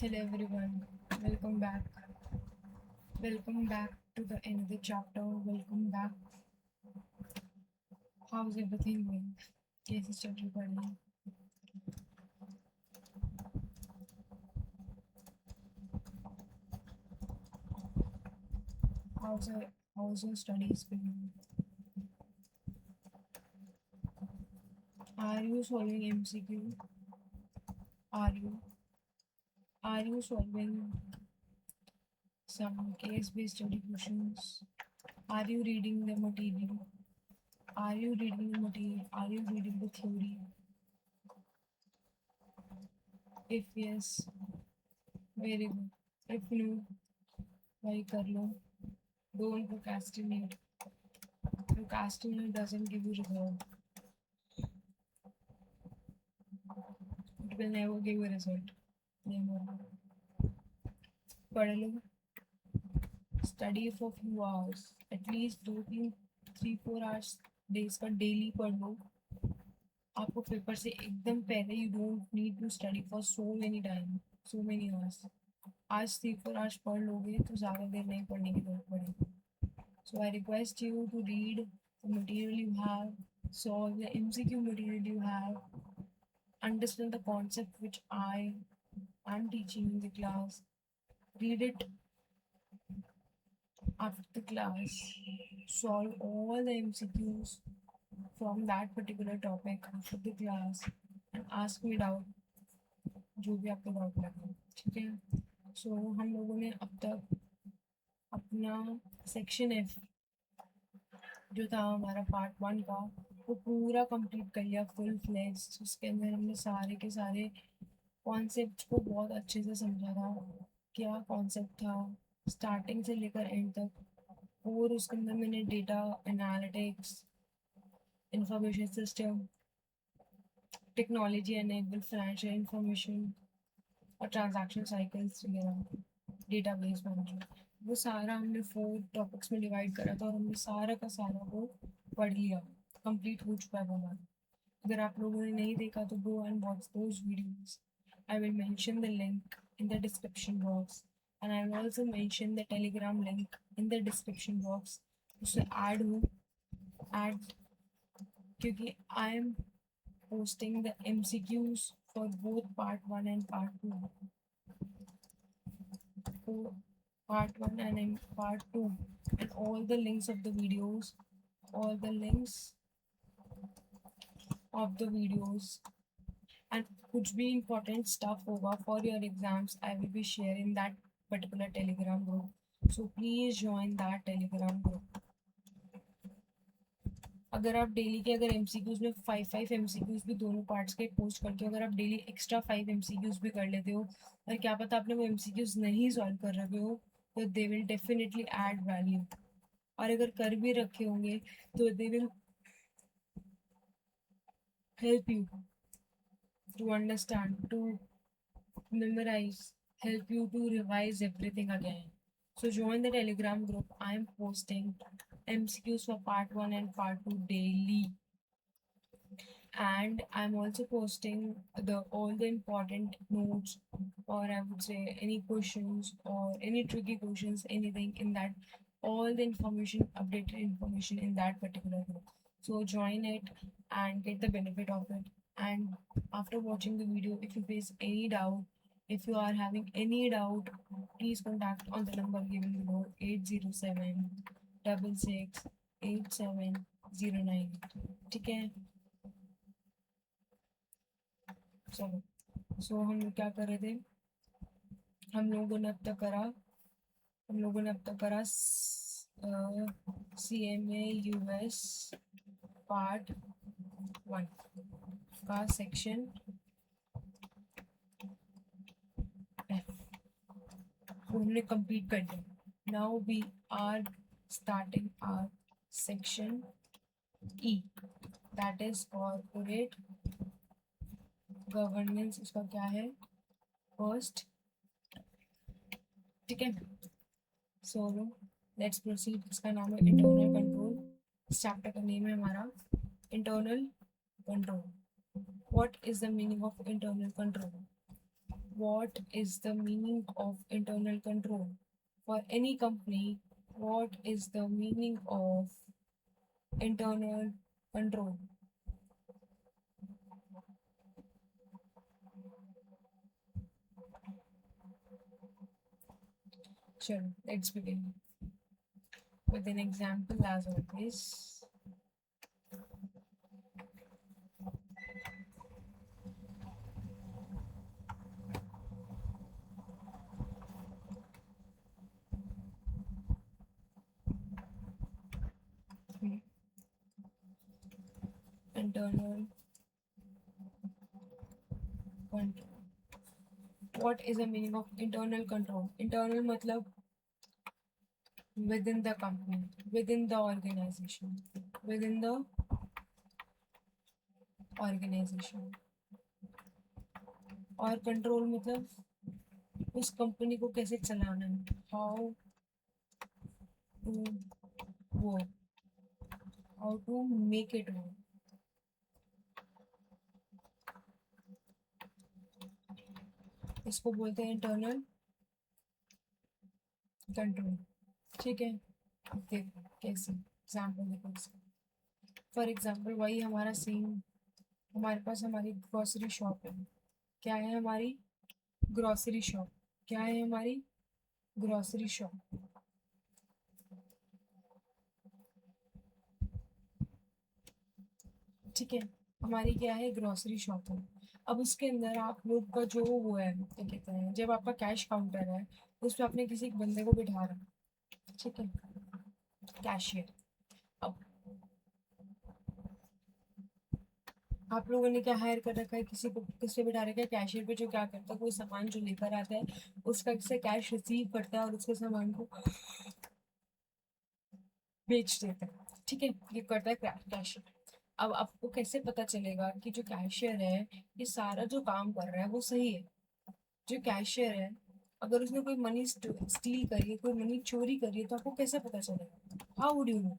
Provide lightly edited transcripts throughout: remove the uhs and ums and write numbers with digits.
Hello everyone, welcome back. Welcome back to the another chapter. Welcome back. How's everything going? कैसे चल रही पढ़ाई? How's your how's your studies going? Are you solving MCQ? Are you are you solving some case-based study questions? Are you reading the material? Are you reading the material? Are you reading the theory? If yes, very good. If no, why कर लो. Don't procrastinate. Procrastinate doesn't give you result. It will never give a result. Never. पढ़ लो. Study for few hours. At least 2, 3, 4 hours days का daily पढ़ लो. आपको paper से एकदम पहले you don't need to study for so many time, so many hours. आज 3, 4 hours पढ़ लोगे तो ज़्यादा देर नहीं पढ़ने की जरूरत पड़ेगी. So I request you to read the material you have, solve the MCQ material you have, understand the concept which I am teaching in the class, read it after the class, solve all the MCQs from that particular topic after the class, and ask me doubt जो भी आपको doubt लगे. ठीक है. सो हम लोगों ने अब तक अपना सेक्शन एफ जो था हमारा पार्ट 1 का वो पूरा कंप्लीट कर लिया फुल फ्लेज. उसके अंदर हमने सारे के सारे कॉन्सेप्ट को बहुत अच्छे से समझा था. क्या कॉन्सेप्ट था स्टार्टिंग से लेकर एंड तक. और उसके अंदर मैंने data analytics, information system, technology enable financial information और ट्रांजैक्शन साइकिल्स वगैरह, डेटाबेस मैनेजमेंट, वो सारा हमने 4 टॉपिक्स में डिवाइड करा था और हमने सारा का सारा वो पढ़ लिया. कंप्लीट हो चुका है वो हमारा. अगर आप लोगों ने नहीं देखा तो go and watch those videos. I will mention the link in the description box, and I will also mention the Telegram link in the description box. उसे add क्योंकि I am posting the MCQs for both part 1 and part 2. For part 1 and part 2, and all the links of the videos, all the links of the videos and कुछ भी important stuff होगा for your exams, I will be sharing that particular Telegram group. So please join that Telegram group. अगर आप daily के अगर MCQs में 5 MCQs भी दोनों पार्ट्स के पोस्ट करते हो, अगर आप डेली एक्स्ट्रा 5 MCQs भी कर लेते हो और क्या पता आपने वो MCQs नहीं सॉल्व कर रहे हो तो they will definitely add value. और अगर कर भी रखे होंगे तो they will help you to understand, to memorize, help you to revise everything again. So join the Telegram group. I am posting MCQs for part 1 and part 2 daily. And I'm also posting the all the important notes, or I would say any questions or any tricky questions, anything in that, all the information, updated information in that particular group. So join it and get the benefit of it. And after watching the video, if you face any doubt, if you are having any doubt, please contact on the number given below, 807 66 8709. ठीक है. चलो. सो हम लोग क्या कर रहे थे. हम लोगों ने अब तक करा CMA US part 1 का सेक्शन F वो हमने कंप्लीट कर दिया. Now we are starting our section E, that is corporate governance. इसका क्या है फर्स्ट. ठीक है. So let's proceed. इसका नाम है इंटरनल कंट्रोल. इस चैप्टर का नेम है हमारा internal control. What is the meaning of internal control. what is the meaning of internal control? For any company, what is the meaning of internal control? Sure, let's begin with an example as always. Internal control. What is the meaning of internal control? Internal matlab within the company, within the organization, within the organization. और control मतलब उस company को कैसे चलाना है, how to work, how to make it work. इसको बोलते हैं इंटरनल कंट्रोल. ठीक है, अब देखो कैसे एग्जाम्पल देखो इसका. फॉर एग्जाम्पल वही हमारा सेम, हमारे पास हमारी ग्रोसरी शॉप है. क्या है हमारी ग्रोसरी शॉप? क्या है हमारी ग्रोसरी शॉप? ठीक है, हमारी क्या है ग्रोसरी शॉप है. अब उसके अंदर आप लोग का जो वो है क्या कहते हैं, जब आपका कैश काउंटर है उस पर आपने किसी बंदे को बिठा रहा. ठीक है, कैशियर. अब आप लोगों ने क्या हायर कर रखा है, किसी को किस पे बिठा रखा है, कैशियर पे, जो क्या करता है कोई सामान जो लेकर आता है उसका से कैश रिसीव करता है और उसके सामान को बेच देता है. ठीक है, ये करता है कैशियर. अब आपको कैसे पता चलेगा कि जो कैशियर है ये सारा जो काम कर रहा है वो सही है? जो कैशियर है अगर उसने कोई मनी स्टील करी है, कोई मनी चोरी करी है, तो आपको कैसे पता चलेगा? हाउ वुड यू नो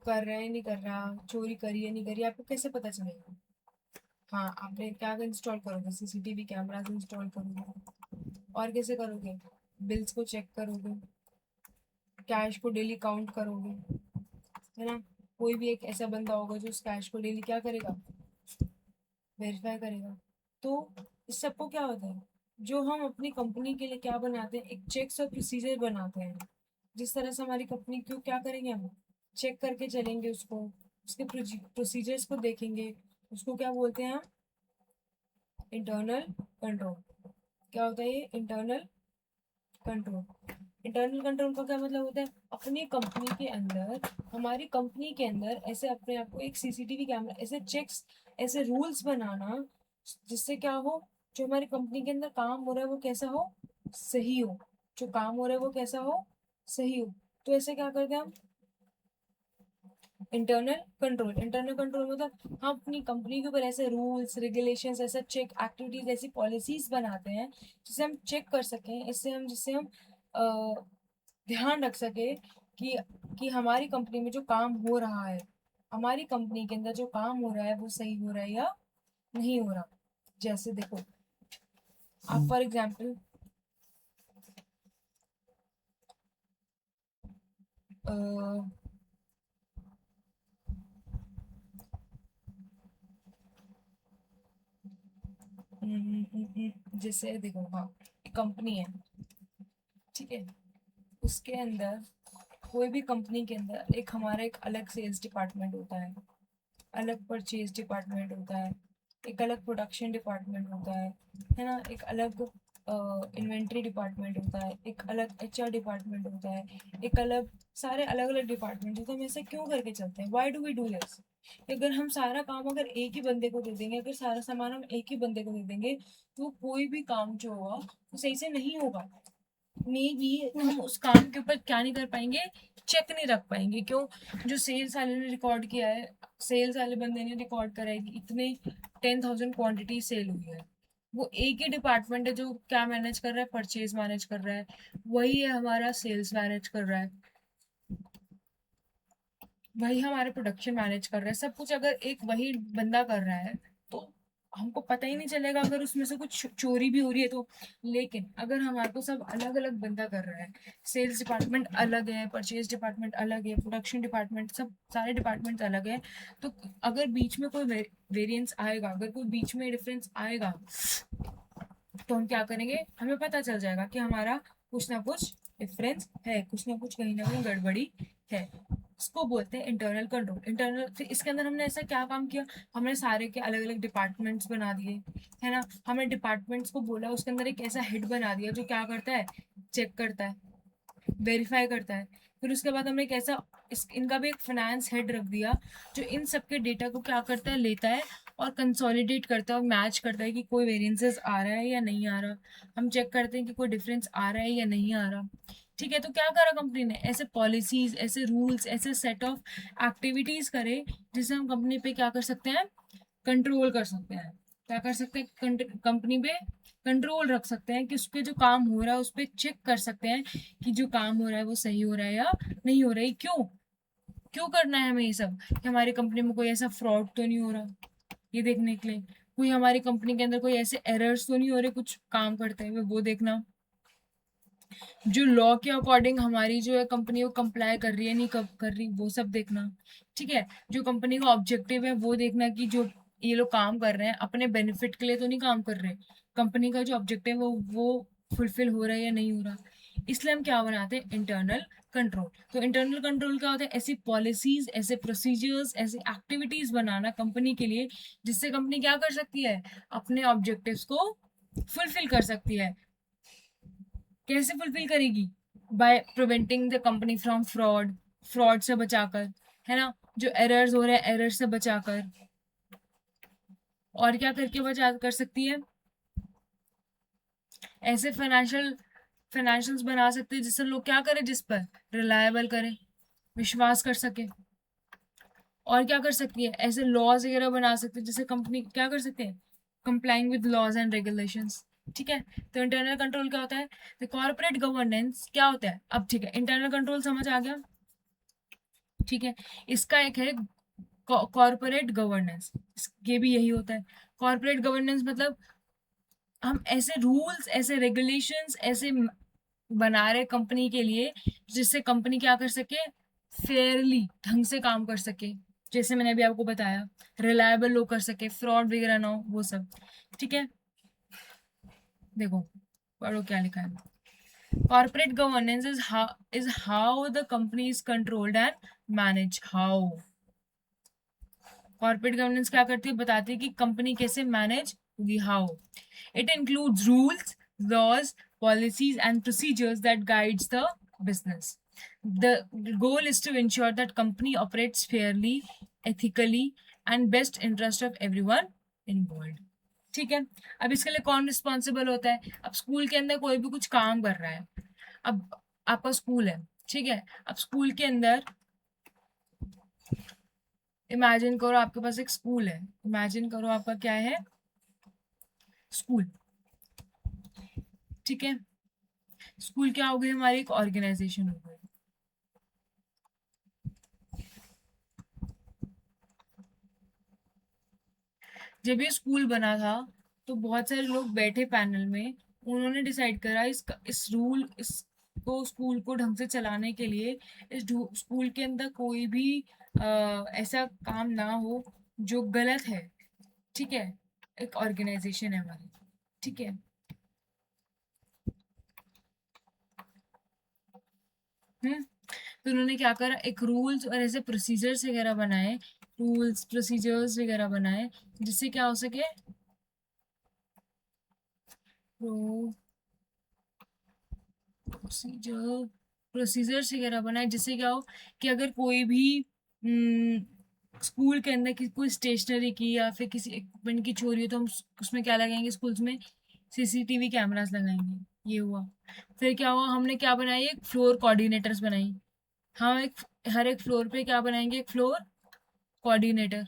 कर रहा है नहीं कर रहा, चोरी करी है नहीं करी, आपको कैसे पता चलेगा? हाँ, आपने क्या इंस्टॉल करोगे? सीसीटीवी कैमरास इंस्टॉल करोगे. और कैसे करोगे? बिल्स को चेक करोगे, कैश को डेली काउंट करोगे, है ना. कोई भी एक ऐसा बंदा होगा जो उस कैश को डेली क्या करेगा, वेरीफाई करेगा. तो इस सबको क्या होता है, जो हम अपनी कंपनी के लिए क्या बनाते हैं, एक चेक्स और प्रोसीजर बनाते हैं. जिस तरह से हमारी कंपनी को क्या करेंगे, हम चेक करके चलेंगे उसको, उसके प्रोसीजर्स को देखेंगे. उसको क्या बोलते हैं हम? Internal control. क्या होता है ये इंटरनल कंट्रोल? इंटरनल कंट्रोल का क्या मतलब होता है, अपनी कंपनी के अंदर, हमारी कंपनी के अंदर ऐसे अपने आप को एक सीसीटीवी कैमरा, ऐसे चेक्स, ऐसे रूल्स बनाना जिससे क्या हो, जो हमारी कंपनी के अंदर काम हो रहा है वो कैसा हो, सही हो. जो काम हो रहा है वो कैसा हो, सही हो. तो ऐसे क्या करते हैं हम, इंटरनल कंट्रोल. इंटरनल कंट्रोल मतलब हम अपनी कंपनी के ऊपर ऐसे रूल्स रेगुलेशंस, ऐसा चेक एक्टिविटीज, ऐसी पॉलिसीज बनाते हैं जिसे हम चेक कर सकें, इससे हम जिससे हम ध्यान रख सके कि हमारी कंपनी में जो काम हो रहा है, हमारी कंपनी के अंदर जो काम हो रहा है वो सही हो रहा है या नहीं हो रहा. जैसे देखो, आप फॉर एग्जाम्पल जैसे देखो, हाँ, कंपनी है. ठीक है, उसके अंदर कोई भी कंपनी के अंदर एक हमारा एक अलग सेल्स डिपार्टमेंट होता है, अलग परचेज डिपार्टमेंट होता है, एक अलग प्रोडक्शन डिपार्टमेंट होता है ना. एक अलग इन्वेंट्री डिपार्टमेंट होता है, एक अलग एचआर डिपार्टमेंट होता है, एक अलग, सारे अलग अलग डिपार्टमेंट होते हैं. हम ऐसे क्यों करके चलते हैं, why do we do this? अगर हम सारा काम अगर एक ही बंदे को दे देंगे, अगर सारा सामान हम एक ही बंदे को दे देंगे, तो कोई भी काम जो होगा वो सही से नहीं होगा. मे बी हम उस काम के ऊपर क्या नहीं कर पाएंगे, चेक नहीं रख पाएंगे. क्यों? जो सेल्स वाले ने रिकॉर्ड किया है, सेल्स वाले बंदे ने रिकॉर्ड करा है कि इतने 10,000 क्वांटिटी सेल हुई है, वो एक ही डिपार्टमेंट है जो क्या मैनेज कर रहा है, परचेज मैनेज कर रहा है. वही है हमारा सेल्स मैनेज कर रहा है, वही हमारे प्रोडक्शन मैनेज कर रहा है. सब कुछ अगर एक वही बंदा कर रहा है तो हमको पता ही नहीं चलेगा अगर उसमें से कुछ चोरी भी हो रही है तो। लेकिन अगर हमारे को सब अलग अलग बंदा कर रहा है, सेल्स डिपार्टमेंट अलग है, परचेज डिपार्टमेंट अलग है, प्रोडक्शन डिपार्टमेंट, सब सारे डिपार्टमेंट अलग है, तो अगर बीच में कोई वेरिएंस आएगा, अगर कोई बीच में डिफरेंस आएगा, तो हम क्या करेंगे, हमें पता चल जाएगा कि हमारा कुछ ना कुछ डिफरेंस है, कुछ ना कुछ कहीं ना कहीं गड़बड़ी है। इसको बोलते हैं इंटरनल कंट्रोल। इंटरनल, फिर इसके अंदर हमने ऐसा क्या काम किया, हमने सारे के अलग अलग डिपार्टमेंट्स बना दिए, है ना। हमने डिपार्टमेंट्स को बोला, उसके अंदर एक ऐसा हेड बना दिया जो क्या करता है, चेक करता है, वेरीफाई करता है। फिर उसके बाद हमने कैसा, इनका भी एक फाइनेंस हेड रख दिया, जो इन सबके डेटा को क्या करता है, लेता है और कंसोलिडेट करता है और मैच करता है कि कोई वेरिएंसेस आ रहा है या नहीं आ रहा। हम चेक करते हैं कि कोई डिफरेंस आ रहा है या नहीं आ रहा। ठीक है, तो क्या करा कंपनी ने, ऐसे पॉलिसीज, ऐसे रूल्स, ऐसे सेट ऑफ एक्टिविटीज करे जिससे हम कंपनी पे क्या कर सकते हैं, कंट्रोल कर सकते हैं। क्या कर सकते हैं, कंपनी पे कंट्रोल रख सकते हैं कि उसके जो काम हो रहा है उस पर चेक कर सकते हैं कि जो काम हो रहा है वो सही हो रहा है या नहीं हो रहा है। क्यों क्यों करना है हमें ये सब, कि हमारी कंपनी में कोई ऐसा फ्रॉड तो नहीं हो रहा, ये देखने के लिए। कोई हमारी कंपनी के अंदर कोई ऐसे एरर्स तो नहीं हो रहे कुछ काम करते हुए, वो देखना। जो लॉ के अकॉर्डिंग हमारी जो है कंपनी वो कंप्लाई कर रही है नहीं कब कर रही, वो सब देखना। ठीक है, जो कंपनी का ऑब्जेक्टिव है वो देखना कि जो ये लोग काम कर रहे हैं अपने बेनिफिट के लिए तो नहीं काम कर रहे, कंपनी का जो ऑब्जेक्टिव है वो फुलफिल हो रहा है या नहीं हो रहा। इसलिए हम क्या बनाते हैं, इंटरनल कंट्रोल। तो इंटरनल कंट्रोल क्या होता है, ऐसी पॉलिसीज, ऐसे प्रोसीजर्स, ऐसी एक्टिविटीज बनाना कंपनी के लिए जिससे कंपनी क्या कर सकती है, अपने ऑब्जेक्टिव्स को फुलफिल कर सकती है। कैसे फुलफिल करेगी, by preventing the company from fraud, fraud से बचाकर, है ना, जो एरर्स हो रहे हैं एरर से बचाकर। और क्या करके बचा कर सकती है, ऐसे फाइनेंशियल्स बना सकते हैं जिससे लोग क्या करें, जिस पर रिलायबल करें, विश्वास कर सके। और क्या कर सकती है, ऐसे लॉज वगैरह बना सकते हैं जिससे कंपनी क्या कर सकते हैं, complying with laws and regulations. ठीक है, तो इंटरनल कंट्रोल क्या होता है, तो कॉर्पोरेट गवर्नेंस क्या होता है। अब ठीक है, इंटरनल कंट्रोल समझ आ गया। ठीक है, इसका एक है कॉर्पोरेट गवर्नेंस, ये भी यही होता है। कॉर्पोरेट गवर्नेंस मतलब हम ऐसे रूल्स, ऐसे रेगुलेशंस, ऐसे बना रहे कंपनी के लिए जिससे कंपनी क्या कर सके, फेयरली ढंग से काम कर सके, जैसे मैंने अभी आपको बताया, रिलायबल लोग कर सके, फ्रॉड वगैरह ना हो, वो सब। ठीक है, देखो पढ़ो क्या लिखा है। Corporate governance is how the company is controlled and manage. How corporate governance क्या करती है, बताती है कि कंपनी कैसे मैनेज होगी। How it includes rules, laws, policies and procedures that guides the business. The goal is to ensure that company operates fairly, ethically and best interest of everyone involved. ठीक है, अब इसके लिए कौन रिस्पॉन्सिबल होता है, अब स्कूल के अंदर कोई भी कुछ काम कर रहा है, अब आपका स्कूल है, ठीक है, अब स्कूल के अंदर इमेजिन करो आपके पास एक स्कूल है, इमेजिन करो आपका क्या है, स्कूल। ठीक है, स्कूल क्या हो गई, हमारी एक ऑर्गेनाइजेशन हो गई। जब ये स्कूल बना था तो बहुत सारे लोग बैठे पैनल में, उन्होंने डिसाइड करा इस रूल, इसको स्कूल को ढंग से चलाने के लिए इस स्कूल के अंदर कोई भी ऐसा काम ना हो जो गलत है। ठीक है, एक ऑर्गेनाइजेशन है हमारी। ठीक है, तो उन्होंने क्या करा, एक रूल्स और ऐसे प्रोसीजर्स वगैरह बनाए, रूल्स प्रोसीजर्स वगैरह बनाए जिससे क्या हो सके, प्रोसीजर प्रोसीजर्स वगैरह बनाए जिससे क्या हो कि अगर कोई भी स्कूल के अंदर कोई स्टेशनरी की या फिर किसी इक्विपमेंट की चोरी हो तो हम उसमें क्या लगाएंगे, स्कूल्स में सीसीटीवी कैमरास लगाएंगे। ये हुआ। फिर क्या हुआ, हमने क्या बनाई, एक फ्लोर कोऑर्डिनेटर्स बनाई। हाँ, एक हर एक फ्लोर पे क्या बनाएंगे, एक फ्लोर कोऑर्डिनेटर,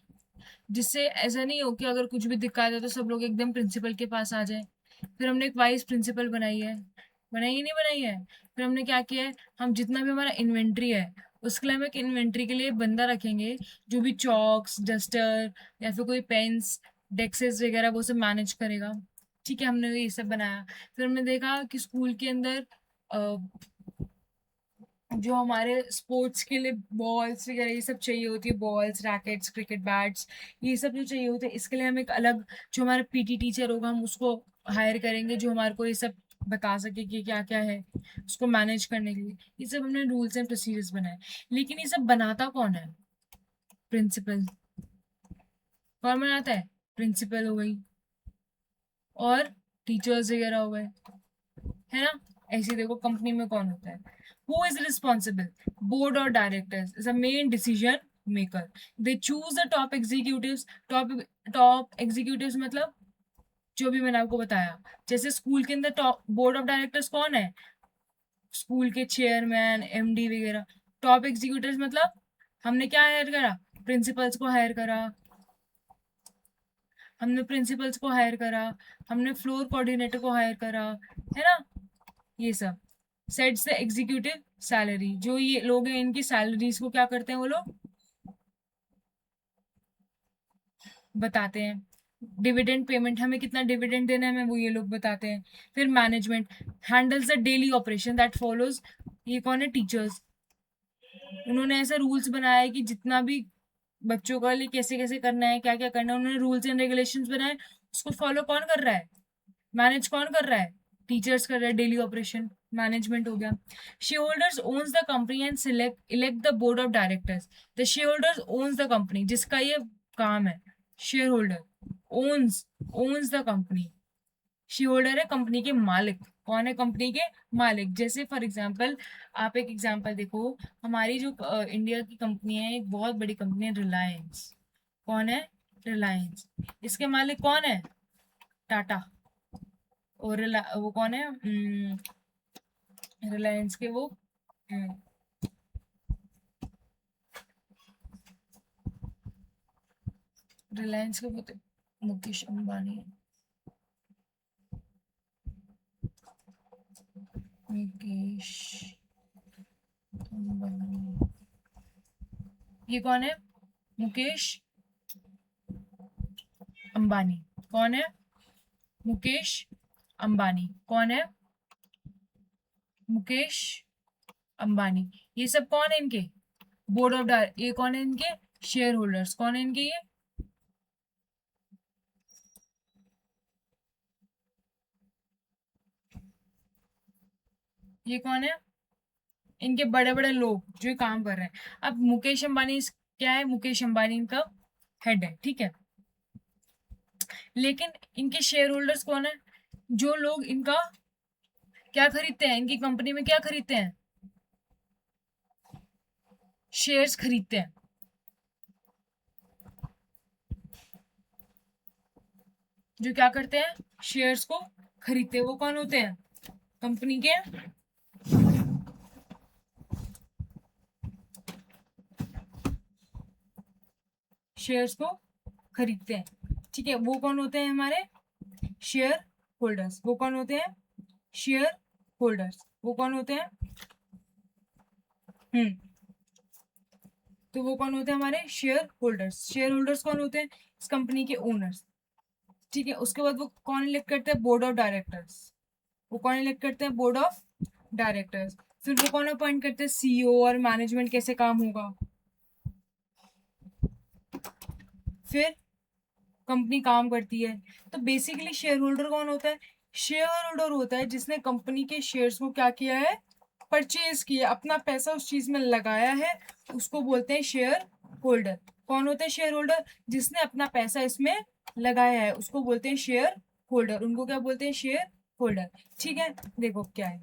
जिससे ऐसा नहीं हो कि अगर कुछ भी दिक्कत है तो सब लोग एकदम प्रिंसिपल के पास आ जाए। फिर हमने एक वाइस प्रिंसिपल बनाई है, बनाई ही नहीं बनाई है। फिर हमने क्या किया है, हम जितना भी हमारा इन्वेंट्री है उसके लिए हम एक इन्वेंट्री के लिए बंदा रखेंगे जो भी चॉक्स, डस्टर या फिर कोई पेन्स डेस्क्स वगैरह वो सब मैनेज करेगा। ठीक है, हमने ये सब बनाया। फिर हमने देखा कि स्कूल के अंदर जो हमारे स्पोर्ट्स के लिए बॉल्स वगैरह ये सब चाहिए होती है, बॉल्स, रैकेट्स, क्रिकेट बैट्स, ये सब जो चाहिए होते हैं, इसके लिए हम एक अलग जो हमारा पीटी टीचर होगा हम उसको हायर करेंगे, जो हमारे को ये सब बता सके कि क्या क्या है उसको मैनेज करने के लिए। ये सब हमने रूल्स एंड प्रोसीजर्स बनाए। लेकिन ये सब बनाता कौन है? प्रिंसिपल। कौन बनाता है? प्रिंसिपल हो गई और टीचर्स वगैरह हो गए, है ना। ऐसे देखो कंपनी में कौन होता है? Who is responsible? बोर्ड और directors is a main decision maker. They choose the top executives. Top executives मतलब जो भी मैंने आपको बताया। जैसे स्कूल के अंदर टॉप बोर्ड ऑफ डायरेक्टर्स कौन है? स्कूल के चेयरमैन, एमडी वगैरह। टॉप एग्जीक्यूटिव्स मतलब हमने क्या हायर करा? प्रिंसिपल्स को हायर करा। हमने प्रिंसिपल्स को हायर करा, हमने फ्लोर कोऑर्डिनेटर को हायर करा, है ना। ये सब सेट्स द एग्जीक्यूटिव सैलरी। जो ये लोग हैं इनकी सैलरीज को क्या करते हैं वो लोग? बताते हैं। डिविडेंड पेमेंट, हमें कितना डिविडेंड देना है हमें वो ये लोग बताते हैं। फिर management handles the daily operation that follows. ये कौन है? टीचर्स। उन्होंने ऐसा रूल्स बनाया है कि जितना भी बच्चों का लिए कैसे कैसे करना है, क्या क्या करना है, उन्होंने रूल्स एंड रेगुलेशंस बनाए। उसको फॉलो कौन कर रहा है? मैनेज कौन कर रहा है? टीचर्स कर रहे हैं। डेली ऑपरेशन मैनेजमेंट हो गया। Share owns the company and select elect the board of directors. The share owns the company, जिसका ये काम है। Shareholder owns owns the company. Shareholder है कंपनी के मालिक। कौन है कंपनी के मालिक? जैसे फॉर एग्जाम्पल, आप एक एग्जाम्पल देखो। हमारी जो इंडिया की कंपनी है, एक बहुत बड़ी कंपनी है, रिलायंस। कौन है? रिलायंस। इसके मालिक कौन है? टाटा। और वो कौन है? रिलायंस के वो रिलायंस के वो तो मुकेश अंबानी। मुकेश अंबानी। ये कौन है? मुकेश अंबानी। कौन है? मुकेश अंबानी। कौन है? मुकेश अंबानी। ये सब कौन है इनके? Board of director. ये कौन है इनके? Share holders. कौन है इनके? ये कौन है? इनके बड़े बड़े लोग जो ये काम कर रहे हैं। अब मुकेश अंबानी क्या है? मुकेश अंबानी इनका हेड है, ठीक है। लेकिन इनके शेयर होल्डर्स कौन है? जो लोग इनका क्या खरीदते हैं, इनकी कंपनी में क्या खरीदते हैं? शेयर्स खरीदते हैं। जो क्या करते हैं? शेयर्स को खरीदते हैं। वो कौन होते हैं? कंपनी के शेयर्स को खरीदते हैं, ठीक है। वो कौन होते हैं? हमारे शेयर होल्डर्स। वो कौन होते हैं? Share holders. वो कौन होते हैं? हम्म तो वो कौन होते हैं? हमारे शेयर होल्डर्स। शेयर होल्डर्स कौन होते हैं? इस कंपनी के ओनर्स, ठीक है। उसके बाद वो कौन इलेक्ट करते हैं? Board of directors. वो कौन इलेक्ट करते हैं? Board of directors. फिर वो कौन अपॉइंट करते हैं? सीईओ। और मैनेजमेंट कैसे काम होगा? फिर कंपनी काम करती है। तो बेसिकली शेयर होल्डर कौन होता है? शेयर होल्डर होता है जिसने कंपनी के शेयर्स को क्या किया है? परचेज किया, अपना पैसा उस चीज में लगाया है, उसको बोलते हैं शेयर होल्डर। कौन होता है शेयर होल्डर? जिसने अपना पैसा इसमें लगाया है उसको बोलते हैं शेयर होल्डर। उनको क्या बोलते हैं? शेयर होल्डर, ठीक है। देखो क्या है,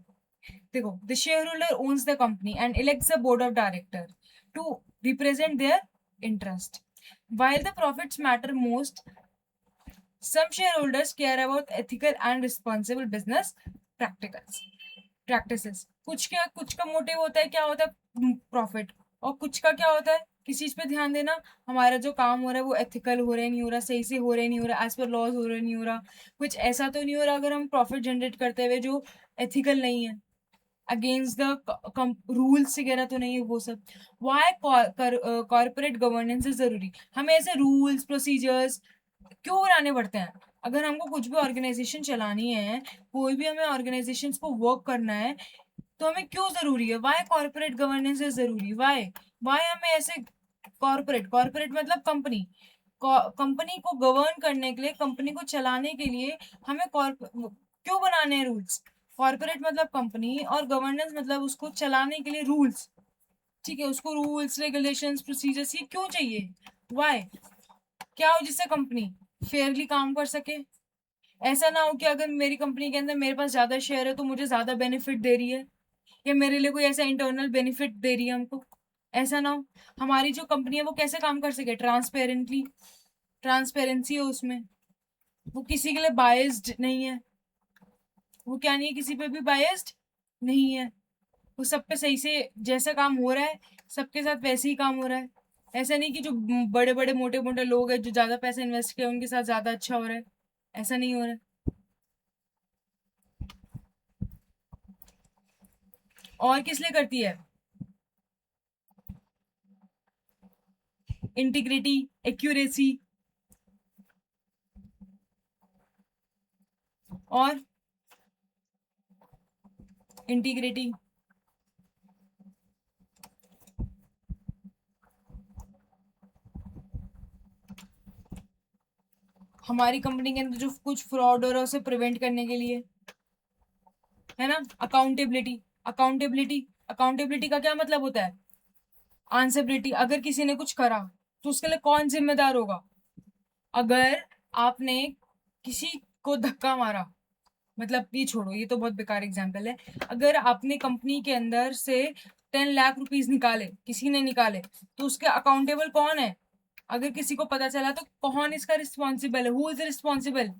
देखो the share holder owns the company and elects the board of director to represent their interest. While the profits matter most, some shareholders care about ethical and responsible business practices. कुछ का motive होता है, क्या होता है? Profit. और कुछ का क्या होता है? किसी चीज पे ध्यान देना, हमारा जो काम हो रहा है वो एथिकल हो रहा है नहीं हो रहा, सही से हो रहा है नहीं हो रहा, एज पर लॉज हो रहा है नहीं हो रहा, कुछ ऐसा तो नहीं हो रहा अगर हम प्रॉफिट जनरेट करते हुए जो एथिकल नहीं है, अगेंस्ट द रूल्स वगैरह तो नहीं है वो सब। वाई कॉर्पोरेट गवर्नेंस इज जरूरी? हमें ऐसे रूल्स प्रोसीजर्स क्यों बनाने पड़ते हैं? अगर हमको कुछ भी ऑर्गेनाइजेशन चलानी है, कोई भी हमें ऑर्गेनाइजेशंस को वर्क करना है, तो हमें क्यों जरूरी है? वाई कॉर्पोरेट गवर्नेंस इज जरूरी? वाई वाई हमें ऐसे कॉर्पोरेट कॉर्पोरेट मतलब कंपनी कंपनी को गवर्न करने के लिए, कंपनी को चलाने के लिए हमें क्यों बनाने हैं रूल्स? कॉर्पोरेट मतलब कंपनी और गवर्नेंस मतलब उसको चलाने के लिए रूल्स। ठीक है, उसको रूल्स रेगुलेशंस प्रोसीजर्स ये क्यों चाहिए? वाई? क्या हो जिससे कंपनी फेयरली काम कर सके? ऐसा ना हो कि अगर मेरी कंपनी के अंदर मेरे पास ज्यादा शेयर है तो मुझे ज्यादा बेनिफिट दे रही है, या मेरे लिए कोई ऐसा इंटरनल बेनिफिट दे रही है हमको। ऐसा ना हो। हमारी जो कंपनी है वो कैसे काम कर सके? ट्रांसपेरेंटली, ट्रांसपेरेंसी हो उसमें, वो किसी के लिए बायस्ड नहीं है, वो क्या नहीं है, किसी पे भी बायस्ड नहीं है, वो सब पे सही से जैसा काम हो रहा है सबके साथ वैसे ही काम हो रहा है। ऐसा नहीं कि जो बड़े बड़े मोटे मोटे लोग हैं जो ज्यादा पैसे इन्वेस्ट किए उनके साथ ज्यादा अच्छा हो रहा है, ऐसा नहीं हो रहा है। और किस लिए करती है? इंटीग्रिटी, एक्यूरेसी, और इंटीग्रिटी। हमारी कंपनी के अंदर जो कुछ फ्रॉड हो रहा है उसे प्रिवेंट करने के लिए, है ना। अकाउंटेबिलिटी, अकाउंटेबिलिटी, अकाउंटेबिलिटी का क्या मतलब होता है? आंसरेबिलिटी। अगर किसी ने कुछ करा तो उसके लिए कौन जिम्मेदार होगा? अगर आपने किसी को धक्का मारा, मतलब ये छोड़ो, ये तो बहुत बेकार एग्जांपल है। अगर आपने कंपनी के अंदर से 10 लाख रुपीज निकाले, किसी ने निकाले, तो उसके अकाउंटेबल कौन है? अगर किसी को पता चला तो कौन इसका रिस्पॉन्सिबल है? Who is responsible?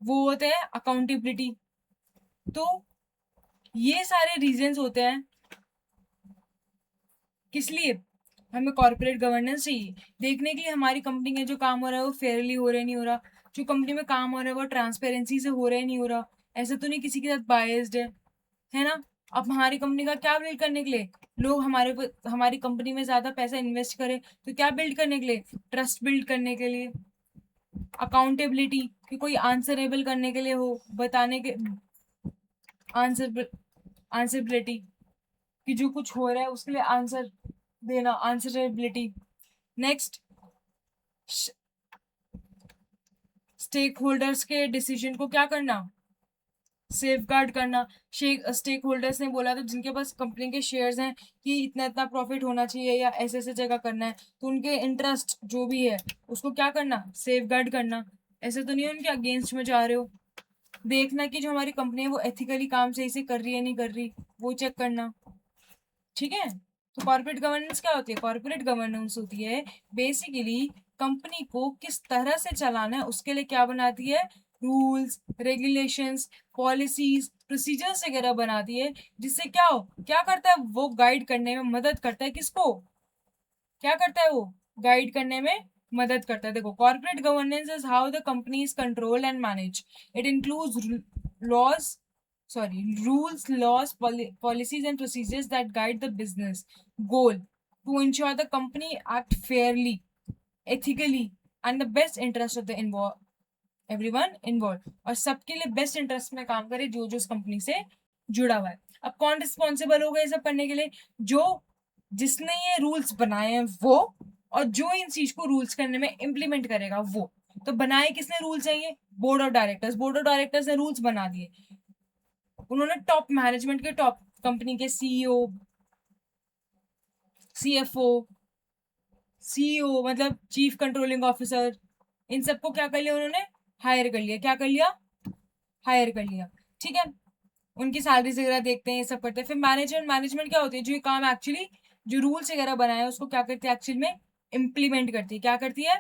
वो होते हैं अकाउंटेबिलिटी। तो ये सारे रीजंस होते हैं किस लिए हमें कॉर्पोरेट गवर्नेंस चाहिए। देखने के लिए हमारी कंपनी में जो काम हो रहा है वो फेयरली हो रहा है नहीं हो रहा, जो कंपनी में काम हो रहा है वो ट्रांसपेरेंसी से हो रहा है नहीं हो रहा, ऐसा तो नहीं किसी के साथ बायस्ड है ना। अब हमारी कंपनी का क्या बिल्ड करने के लिए लोग हमारी कंपनी में ज्यादा पैसा इन्वेस्ट करें, तो क्या बिल्ड करने के लिए? ट्रस्ट बिल्ड करने के लिए। अकाउंटेबिलिटी, कि कोई आंसरेबल करने के लिए हो, बताने के आंसर, आंसरेबिलिटी, कि जो कुछ हो रहा है उसके लिए आंसर देना, आंसरेबिलिटी। नेक्स्ट, स्टेक होल्डर्स के डिसीजन को क्या करना? सेफ गार्ड करना। स्टेक होल्डर्स ने बोला तो जिनके पास कंपनी के शेयर्स हैं कि इतना इतना प्रॉफिट होना चाहिए या ऐसे ऐसे जगह करना है, तो उनके इंटरेस्ट जो भी है उसको क्या करना? सेफ गार्ड करना। ऐसे तो नहीं है उनके अगेंस्ट में जा रहे हो। देखना कि जो हमारी कंपनी है वो एथिकली काम सही से कर रही है नहीं कर रही, वो चेक करना। ठीक है। तो कॉर्पोरेट गवर्नेंस क्या होती है? कॉर्पोरेट गवर्नेंस होती है बेसिकली कंपनी को किस तरह से चलाना है उसके लिए क्या बनाती है? रूल्स रेगुलेशंस, पॉलिसीज, प्रोसीजर्स वगैरह बनाती है, जिससे क्या हो, क्या करता है वो? गाइड करने में मदद करता है। किसको? क्या करता है वो? गाइड करने में मदद करता है। देखो, corporate governance is how the company is control and manage. It includes laws, sorry, rules, laws, policies and procedures that guide the business goal to ensure the company act fairly, ethically and the best interest of the everyone involved, और सबके लिए best interest में काम करे जो जो उस company से जुड़ा हुआ है। अब कौन रिस्पॉन्सिबल होगा ये सब करने के लिए? जो जिसने ये रूल्स बनाए हैं वो, और जो इन चीज को रूल्स करने में इम्प्लीमेंट करेगा वो। तो बनाए किसने रूल्स हैं? ये board of directors. Board of directors ने रूल्स बना दिए। उन्होंने टॉप मैनेजमेंट के, टॉप कंपनी के सीईओ, सीएफओ, सीईओ मतलब चीफ कंट्रोलिंग ऑफिसर, इन सबको क्या कर लिया उन्होंने? हायर कर लिया। क्या कर लिया? हायर कर लिया। ठीक है। उनकी सैलरीज वगैरह देखते हैं, ये सब करते हैं। फिर मैनेजमेंट, मैनेजमेंट क्या होती है? जो ये काम एक्चुअली जो रूल्स वगैरह बनाए हैं उसको क्या करती है एक्चुअल में? इम्प्लीमेंट करती है। क्या करती है?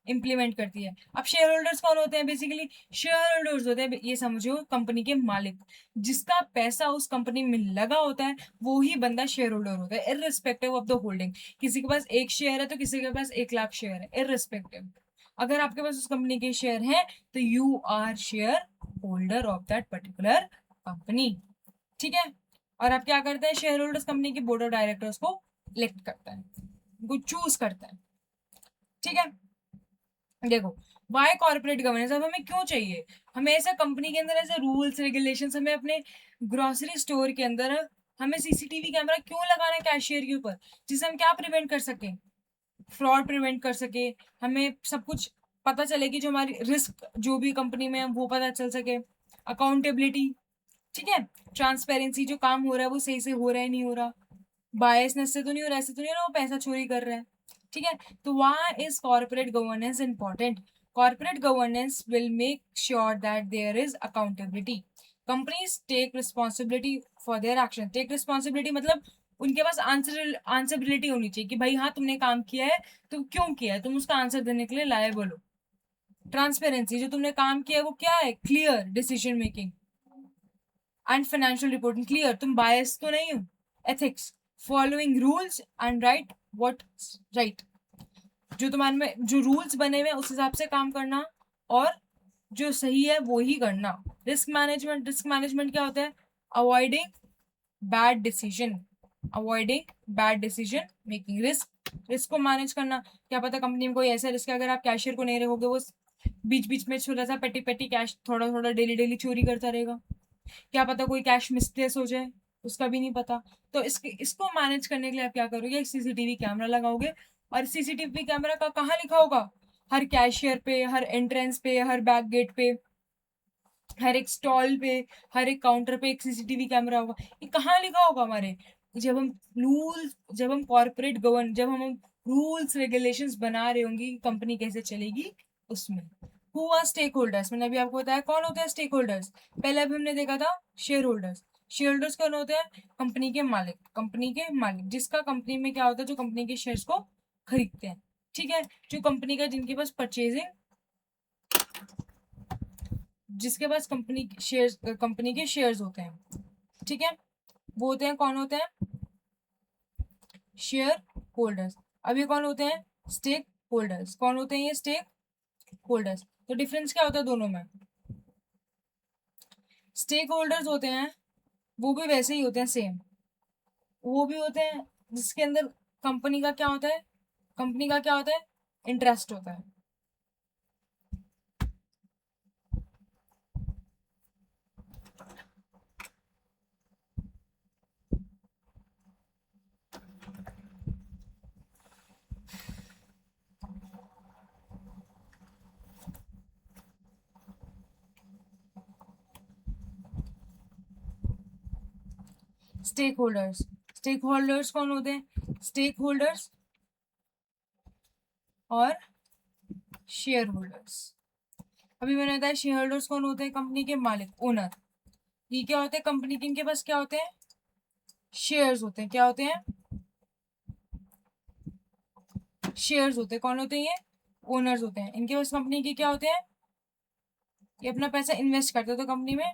इम्प्लीमेंट करती है। अब शेयर होल्डर्स कौन होते हैं? बेसिकली शेयर होल्डर्स होते हैं, ये समझो, कंपनी के मालिक। जिसका पैसा उस कंपनी में लगा होता है वो ही बंदा शेयर होल्डर होता है, इररिस्पेक्टिव ऑफ द होल्डिंग। किसी के पास 1 शेयर है तो किसी के पास 1 लाख शेयर है, इररिस्पेक्टिव। अगर आपके पास उस कंपनी के शेयर हैं तो you are shareholder of that particular company. ठीक है। और आप क्या करते हैं? शेयर होल्डर्स कंपनी के बोर्ड ऑफ डायरेक्टर्स को इलेक्ट करता है, उनको चूज करता है। ठीक है। देखो, वाई कॉर्पोरेट गवर्नेंस, अब हमें क्यों चाहिए? हमें ऐसा कंपनी के अंदर ऐसे रूल्स रेगुलेशंस, हमें अपने ग्रोसरी स्टोर के अंदर हमें सीसीटीवी कैमरा क्यों लगाना है कैशियर के ऊपर? जिससे हम क्या प्रिवेंट कर सके? फ्रॉड प्रिवेंट कर सके, हमें सब कुछ पता चले कि जो हमारी रिस्क जो भी कंपनी में है वो पता चल सके, अकाउंटेबिलिटी, ठीक है, ट्रांसपेरेंसी, जो काम हो रहा है वो सही से हो रहा है नहीं हो रहा, बायसनेस से तो नहीं हो रहा, ऐसे तो नहीं हो रहा वो पैसा चोरी कर रहा है, ठीक है। तो वहाँ is corporate governance important. Corporate governance will make sure that there is accountability, companies take responsibility for their action. Take responsibility मतलब उनके पास आंसरबिलिटी होनी चाहिए कि भाई हाँ तुमने काम किया है, तुम क्यों किया है, तुम उसका आंसर देने के लिए लायबल हो। ट्रांसपेरेंसी, जो तुमने काम किया है वो क्या है, clear decision making and financial reporting, clear, तुम बायस तो नहीं हो। Ethics, following rules and right what right, जो तुम्हारे में जो रूल्स बने हुए हैं उस हिसाब से काम करना और जो सही है वो ही करना। रिस्क मैनेजमेंट, रिस्क मैनेजमेंट क्या होता है, avoiding bad decision, avoiding bad decision making. Risk, risk को मैनेज करना, क्या पता कंपनी में कोई ऐसा रिस्क है, अगर आप कैशियर को नहीं रहोगे वो बीच बीच में छोटा सा पेटी पेटी कैश थोड़ा थोड़ा डेली डेली चोरी करता रहेगा, क्या पता कोई कैश मिसप्लेस हो जाए, उसका भी नहीं पता। तो इसको मैनेज करने के लिए आप क्या करोगे, एक सीसीटीवी कैमरा लगाओगे, और सीसीटीवी कैमरा का कहाँ लिखा होगा, हर कैशियर पे, हर एंट्रेंस पे, हर बैक गेट पे, हर एक स्टॉल पे, हर एक काउंटर पे एक सीसीटीवी कैमरा होगा। ये कहाँ लिखा होगा हमारे, जब हम रूल्स, जब हम कॉर्पोरेट गवर्न, जब हम रूल्स रेगुलेशंस बना रहे होंगे कंपनी कैसे चलेगी उसमें। हु आर स्टेक होल्डर्स, मैंने अभी आपको बताया कौन होते हैं स्टेक होल्डर्स। पहले अभी हमने देखा था शेयर होल्डर्स। शेयर होल्डर्स कौन होते हैं, कंपनी के मालिक, कंपनी के मालिक, जिसका कंपनी में क्या होता है, जो कंपनी के शेयर्स को खरीदते हैं, ठीक है, जो कंपनी का, जिनके पास परचेजिंग, जिसके पास कंपनी शेयर्स, कंपनी के शेयर्स होते हैं, ठीक है, वो होते हैं, कौन होते हैं, शेयर होल्डर्स। अब ये कौन होते हैं, स्टेक होल्डर्स। कौन होते हैं ये स्टेक होल्डर्स? तो डिफरेंस क्या होता है दोनों में? स्टेक होल्डर्स होते हैं वो भी वैसे ही होते हैं सेम, वो भी होते हैं जिसके अंदर कंपनी का क्या होता है, कंपनी का क्या होता है, इंटरेस्ट होता है। स्टेक होल्डर्स, स्टेक होल्डर्स कौन होते हैं, स्टेक होल्डर्स और शेयर होल्डर्स। अभी मैंने बताया शेयर होल्डर्स कौन होते हैं, कंपनी के मालिक, ओनर। ये क्या होते हैं, कंपनी के, इनके पास क्या होते हैं, शेयर्स होते हैं। क्या होते हैं, शेयर्स होते हैं। कौन होते हैं ये, ओनर्स होते हैं। इनके पास कंपनी के क्या होते हैं, ये अपना पैसा इन्वेस्ट करते हैं तो कंपनी में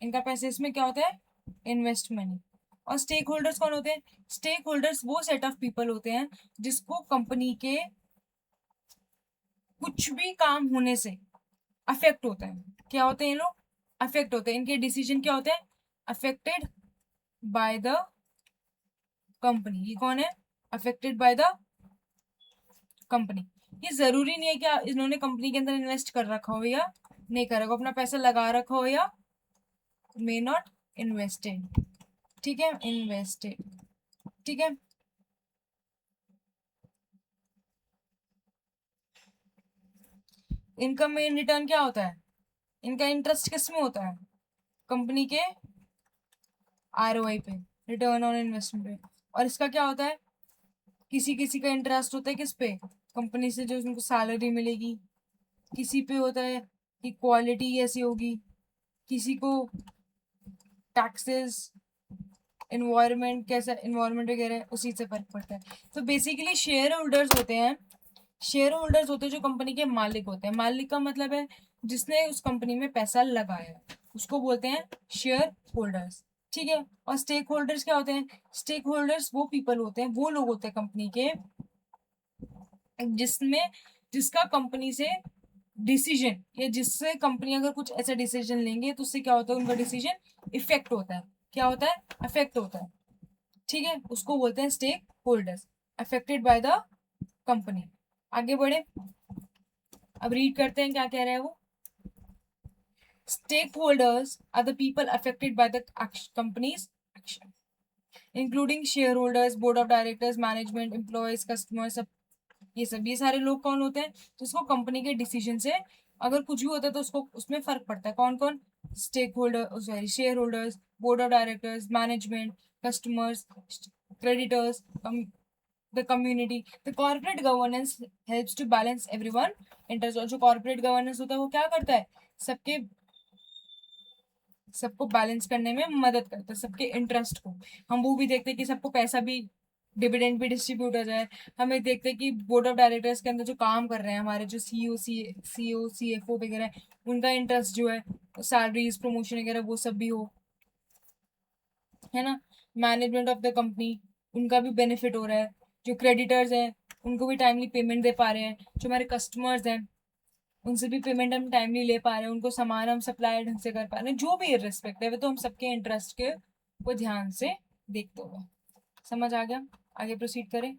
इनका पैसा इसमें क्या होता है, इन्वेस्ट मनी। और स्टेक होल्डर्स कौन होते हैं, स्टेक होल्डर्स वो सेट ऑफ पीपल होते हैं जिसको कंपनी के कुछ भी काम होने से अफेक्ट होता है। क्या होते हैं ये लोग, अफेक्ट होते हैं, इनके डिसीजन क्या होते हैं, अफेक्टेड बाय द कंपनी। ये कौन है, अफेक्टेड बाय द कंपनी। ये जरूरी नहीं है कि इन्होंने कंपनी के अंदर इन्वेस्ट कर रखा हो या नहीं कर रखा, अपना पैसा लगा रखा हो या मे नॉट इन्वेस्टेड, ठीक है, इन्वेस्टेड, ठीक है। इनकम में रिटर्न क्या होता है, इनका इंटरेस्ट किस में होता है, कंपनी के आरओआई पे, रिटर्न ऑन इन्वेस्टमेंट पे। और इसका क्या होता है, किसी किसी का इंटरेस्ट होता है किस पे, कंपनी से जो उनको सैलरी मिलेगी, किसी पे होता है कि क्वालिटी ऐसी होगी, किसी को टैक्सेस, इन्वायरमेंट कैसा, इन्वायरमेंट वगैरह उसी से फर्क पड़ता है। तो बेसिकली शेयर होल्डर्स होते हैं, शेयर होल्डर्स होते हैं जो कंपनी के मालिक होते हैं। मालिक का मतलब है जिसने उस कंपनी में पैसा लगाया, उसको बोलते हैं शेयर होल्डर्स, ठीक है। और स्टेक होल्डर्स क्या होते हैं, स्टेक होल्डर्स वो पीपल होते हैं, वो लोग होते हैं कंपनी के जिसमें, जिसका कंपनी से डिसीजन, या जिससे कंपनी अगर कुछ ऐसा डिसीजन लेंगे तो उससे क्या होता है, उनका डिसीजन इफेक्ट होता है। क्या होता है, अफेक्ट होता है, ठीक है, उसको बोलते हैं stakeholders, affected by the company. आगे बढ़े, अब रीड करते हैं क्या कह रहे हैं वो. Stakeholders are the people affected by the company's action, including shareholders, board of directors, management, employees, customers. सब ये सारे लोग कौन होते हैं, तो उसको कंपनी के डिसीजन से अगर कुछ भी होता है तो उसको उसमें फर्क पड़ता है. कौन कौन? Stakeholder, sorry, shareholders, board of directors, management, customers, creditors, the community. The corporate governance helps to balance everyone interest. और जो कॉर्पोरेट गवर्नेंस होता है वो क्या करता है, सबके सबको बैलेंस करने में मदद करता है, सबके इंटरेस्ट को. हम वो भी देखते हैं कि सबको पैसा भी, डिविडेंड भी डिस्ट्रीब्यूट हो जाए. हमें देखते हैं कि बोर्ड ऑफ डायरेक्टर्स के अंदर जो काम कर रहे हैं हमारे जो सीईओ सीएफओ वगैरह है, उनका इंटरेस्ट जो है, सैलरीज, प्रमोशन वगैरह वो सब भी हो, है ना. मैनेजमेंट ऑफ द कंपनी, उनका भी बेनिफिट हो रहा है. जो क्रेडिटर्स हैं उनको भी टाइमली पेमेंट दे पा रहे हैं. जो हमारे कस्टमर्स हैं उनसे भी पेमेंट हम टाइमली ले पा रहे हैं, उनको सामान हम सप्लाई ढंग से कर पा रहे हैं. जो भी रिस्पेक्टिव है तो हम सबके इंटरेस्ट के को ध्यान से देखते हुए. समझ आ गया? आगे प्रोसीड करें.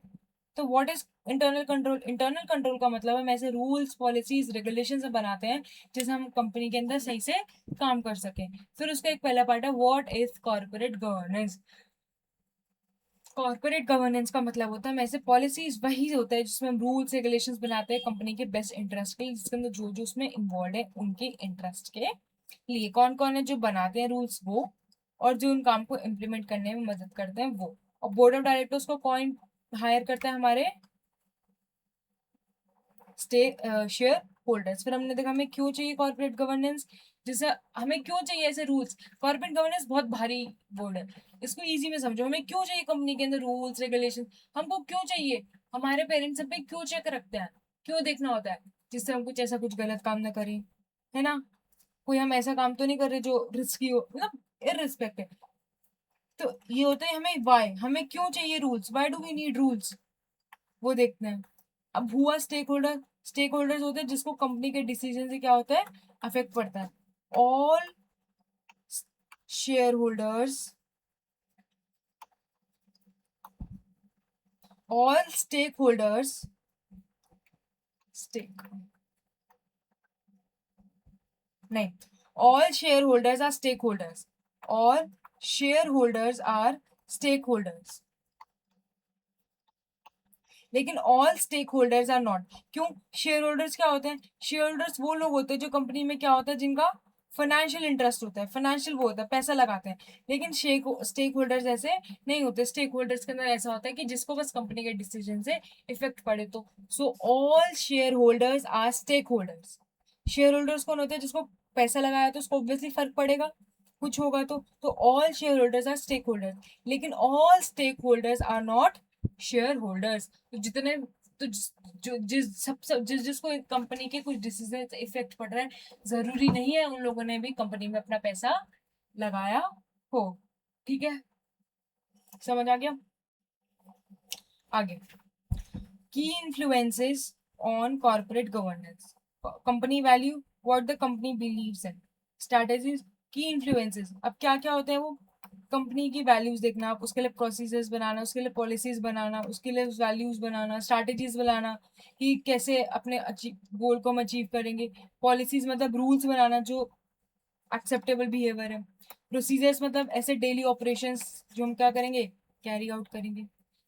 तो what is internal control? Internal control का मतलब हम ऐसे रूल्स, पॉलिसीज, रेगुलेशन बनाते हैं जिससे हम कंपनी के अंदर सही से काम कर सकें. फिर उसका एक पहला पार्ट है what is corporate governance. Corporate governance का मतलब होता है, हम ऐसे पॉलिसीज वही होता है जिसमें हम रूल्स रेगुलेशंस बनाते हैं कंपनी के बेस्ट इंटरेस्ट के लिए, जिसके अंदर जो जो उसमें इन्वॉल्व है उनके इंटरेस्ट के लिए. कौन कौन है जो बनाते हैं रूल्स? वो. और जो उन काम को इम्प्लीमेंट करने में मदद करते हैं वो. और बोर्ड ऑफ डायरेक्टर्स को कौन हायर करता है? हमारे शेयर होल्डर्स. फिर हमने देखा हमें क्यों चाहिए कॉर्पोरेट गवर्नेंस, जैसे हमें क्यों चाहिए ऐसे रूल्स. कॉर्पोरेट गवर्नेंस बहुत भारी वर्ड है, इसको इजी में समझो. हमें क्यों चाहिए कंपनी के अंदर रूल्स रेगुलेशन? हमको क्यों चाहिए? हमारे पेरेंट्स सब पे क्यों चेक रखते हैं, क्यों देखना होता है, जिससे हम कुछ ऐसा कुछ गलत काम ना करें, है ना. कोई हम ऐसा काम तो नहीं कर रहे जो रिस्की हो, मतलब इररिस्पेक्टिव. तो ये होता है हमें वाई, हमें क्यों चाहिए rules, why do we need rules, वो देखते हैं. अब हुआ स्टेक होल्डर. स्टेक होल्डर्स होते हैं जिसको कंपनी के डिसीजन से क्या होता है, अफेक्ट पड़ता है. All shareholders, all stakeholders, stake नहीं, all shareholders are stakeholders. All shareholders are stakeholders. लेकिन all stakeholders are not. क्यों? शेयर होल्डर्स क्या होते हैं? शेयर होल्डर्स वो लोग होते हैं जो कंपनी में क्या होता है, जिनका फाइनेंशियल इंटरेस्ट होता है, फाइनेंशियल वो होता है, पैसा लगाते हैं. लेकिन स्टेक होल्डर्स ऐसे नहीं होते. स्टेक होल्डर्स के अंदर ऐसा होता है कि जिसको बस कंपनी के डिसीजन से इफेक्ट पड़े तो. So all shareholders are stakeholders. Shareholders कौन होते हैं? जिसको पैसा लगाया तो उसको ऑब्वियसली फर्क पड़ेगा कुछ होगा तो all shareholders are stakeholders. लेकिन all stakeholders are not share holders. तो जितने तो जो जिस जिसको कंपनी के कुछ डिसीजन इफेक्ट पड़ रहा है, जरूरी नहीं है उन लोगों ने भी कंपनी में अपना पैसा लगाया हो. ठीक है, समझ आ गया? आगे, की influences on corporate governance. Company value, what the company believes in, strategies. की इन्फ्लुएंसेस, अब क्या क्या होते हैं वो, कंपनी की वैल्यूज देखना, उसके लिए प्रोसीजर्स बनाना, उसके लिए पॉलिसीज बनाना, उसके लिए वैल्यूज बनाना, स्ट्रैटेजीज बनाना कि कैसे अपने गोल को हम अचीव करेंगे. पॉलिसीज मतलब रूल्स बनाना जो एक्सेप्टेबल बिहेवियर है. प्रोसीजर्स मतलब ऐसे डेली ऑपरेशंस जो हम क्या करेंगे, कैरी आउट करेंगे.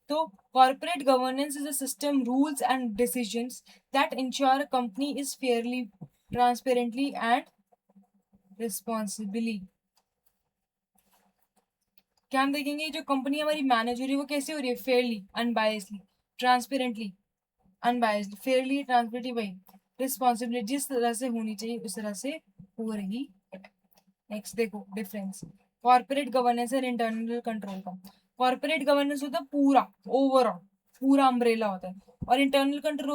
तो corporate governance is a system, rules and decisions that ensure company is fairly, transparently and responsibly. क्या हम देखेंगे जो कंपनी हमारी मैनेज हो रही है वो कैसे हो रही है, फेयरली, अनबायसली, ट्रांसपेरेंटली, अनबायसली, फेयरली, ट्रांसपेरेंटली, वही रिस्पॉन्सिबिलिटी जिस तरह से होनी चाहिए उस तरह से हो रही. नेक्स्ट देखो डिफरेंस कॉर्पोरेट गवर्नेंस और इंटरनल कंट्रोल का. कॉर्पोरेट गवर्नेंस होता है पूरा, ओवरऑल पूरा अम्ब्रेला होता है. और इंटरनल कंट्रोल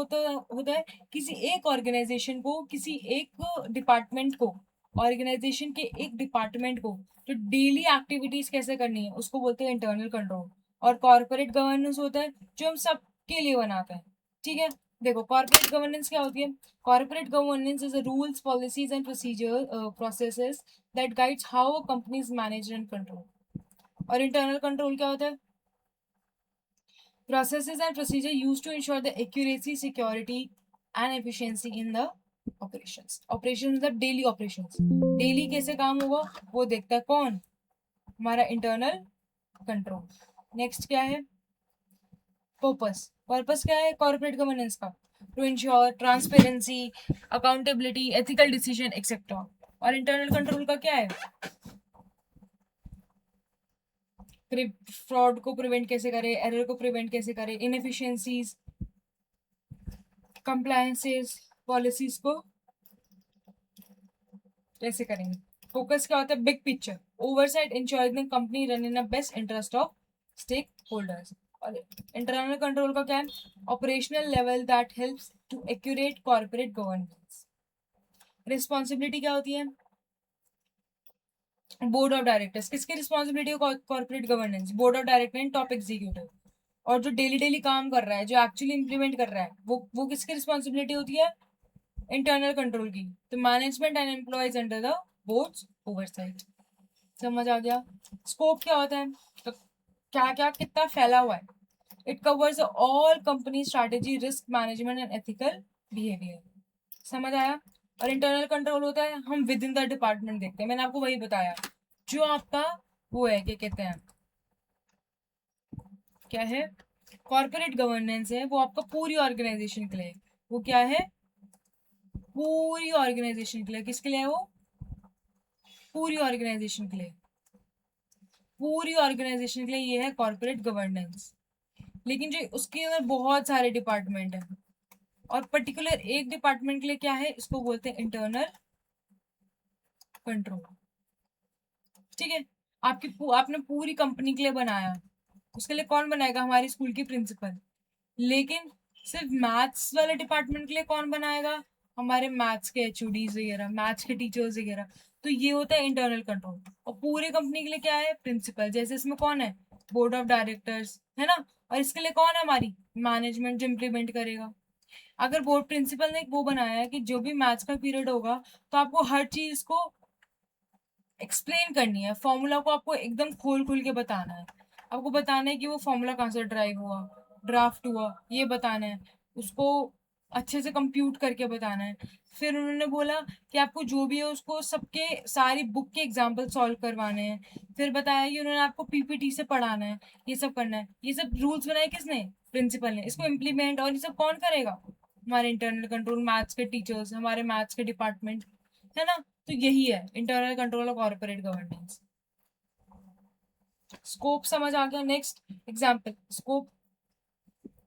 होता है किसी एक ऑर्गेनाइजेशन को, किसी एक डिपार्टमेंट को, ऑर्गेनाइजेशन के एक डिपार्टमेंट को जो डेली एक्टिविटीज कैसे करनी है उसको बोलते हैं इंटरनल कंट्रोल. और कॉर्पोरेट गवर्नेंस होता है जो हम सबके लिए बनाते हैं. ठीक है, देखो कॉर्पोरेट गवर्नेंस क्या होती है. Corporate governance is rules, policies and procedure processes that guides how a company is managed and controlled. और internal control क्या होता है? Processes and procedure used to ensure the accuracy, security and efficiency in the operations, operation मतलब daily operations, daily कैसे काम होगा वो देखता है कौन, हमारा इंटरनल कंट्रोल। नेक्स्ट क्या है, पर्पस, पर्पस क्या है कॉर्पोरेट गवर्नेंस का, to ensure transparency, accountability, ethical decision etcetera. और इंटरनल कंट्रोल का क्या है, फ्रॉड को प्रिवेंट कैसे करे, एरर को प्रिवेंट कैसे करे, इनएफिशिएंसीज, कंप्लायंसेस, पॉलिसीज को कैसे करेंगे। फोकस क्या होता है, big picture, oversight, ensuring the company run in the best interest of stakeholders. और इंटरनल कंट्रोल का क्या है, operational level that helps to accurate corporate governance. Responsibility क्या होती है, बोर्ड ऑफ डायरेक्टर्स, किसकी रिस्पॉन्सिबिलिटी है corporate governance, board of director and top executive. और जो डेली डेली काम कर रहा है, जो एक्चुअली इंप्लीमेंट कर रहा है, वो किसकी रिस्पॉन्सिबिलिटी होती है, इंटरनल कंट्रोल की। तो management and employees under the boards oversight. समझ आ गया। स्कोप क्या होता है, तो क्या क्या कितना फैला हुआ है, it covers all company strategy, risk management and ethical behaviour. समझ आया। और इंटरनल कंट्रोल होता है, हम विद इन द डिपार्टमेंट देखते हैं, मैंने आपको वही बताया, जो आपका वो है क्या कहते हैं, क्या है, कॉर्पोरेट गवर्नेंस है, वो आपका पूरी ऑर्गेनाइजेशन के लिए, वो क्या है, पूरी ऑर्गेनाइजेशन के लिए, किसके लिए है वो, पूरी ऑर्गेनाइजेशन के लिए, पूरी ऑर्गेनाइजेशन के लिए ये है कॉर्पोरेट गवर्नेंस। लेकिन जो उसके अंदर बहुत सारे डिपार्टमेंट है, और पर्टिकुलर एक डिपार्टमेंट के लिए क्या है, इसको बोलते हैं इंटरनल कंट्रोल। ठीक है, आपने पूरी कंपनी के लिए बनाया, उसके लिए कौन बनाएगा, हमारी स्कूल की प्रिंसिपल। लेकिन सिर्फ मैथ्स वाले डिपार्टमेंट के लिए कौन बनाएगा, हमारे मैथ्स के एचओडीज वगैरह, मैथ्स के टीचर्स वगैरह। तो ये होता है इंटरनल कंट्रोल। और पूरे कंपनी के लिए क्या है, प्रिंसिपल। जैसे इसमें कौन है, बोर्ड ऑफ डायरेक्टर्स है ना, और इसके लिए कौन है, हमारी मैनेजमेंट जो इम्प्लीमेंट करेगा। अगर बोर्ड प्रिंसिपल ने एक वो बनाया है कि जो भी मैथ्स का पीरियड होगा, तो आपको हर चीज को एक्सप्लेन करनी है, फॉर्मूला को आपको एकदम खोल खोल के बताना है। आपको बताना है कि वो फॉर्मूला कहाँ से ड्राइव हुआ, ड्राफ्ट हुआ, ये बताना है, उसको अच्छे से कंप्यूट करके बताना है। फिर उन्होंने बोला कि आपको जो भी है उसको सबके सारी बुक के एग्जाम्पल सॉल्व करवाने हैं। फिर बताया कि उन्होंने आपको पीपीटी से पढ़ाना है, ये सब करना है। ये सब रूल्स बनाए किसने, प्रिंसिपल ने। इसको इम्प्लीमेंट और ये सब कौन करेगा, हमारे इंटरनल कंट्रोल, मैथ्स के टीचर्स, हमारे मैथ्स के डिपार्टमेंट, है ना। तो यही है internal control of corporate governance. Scope समझ आ गया। नेक्स्ट एग्जांपल, स्कोप,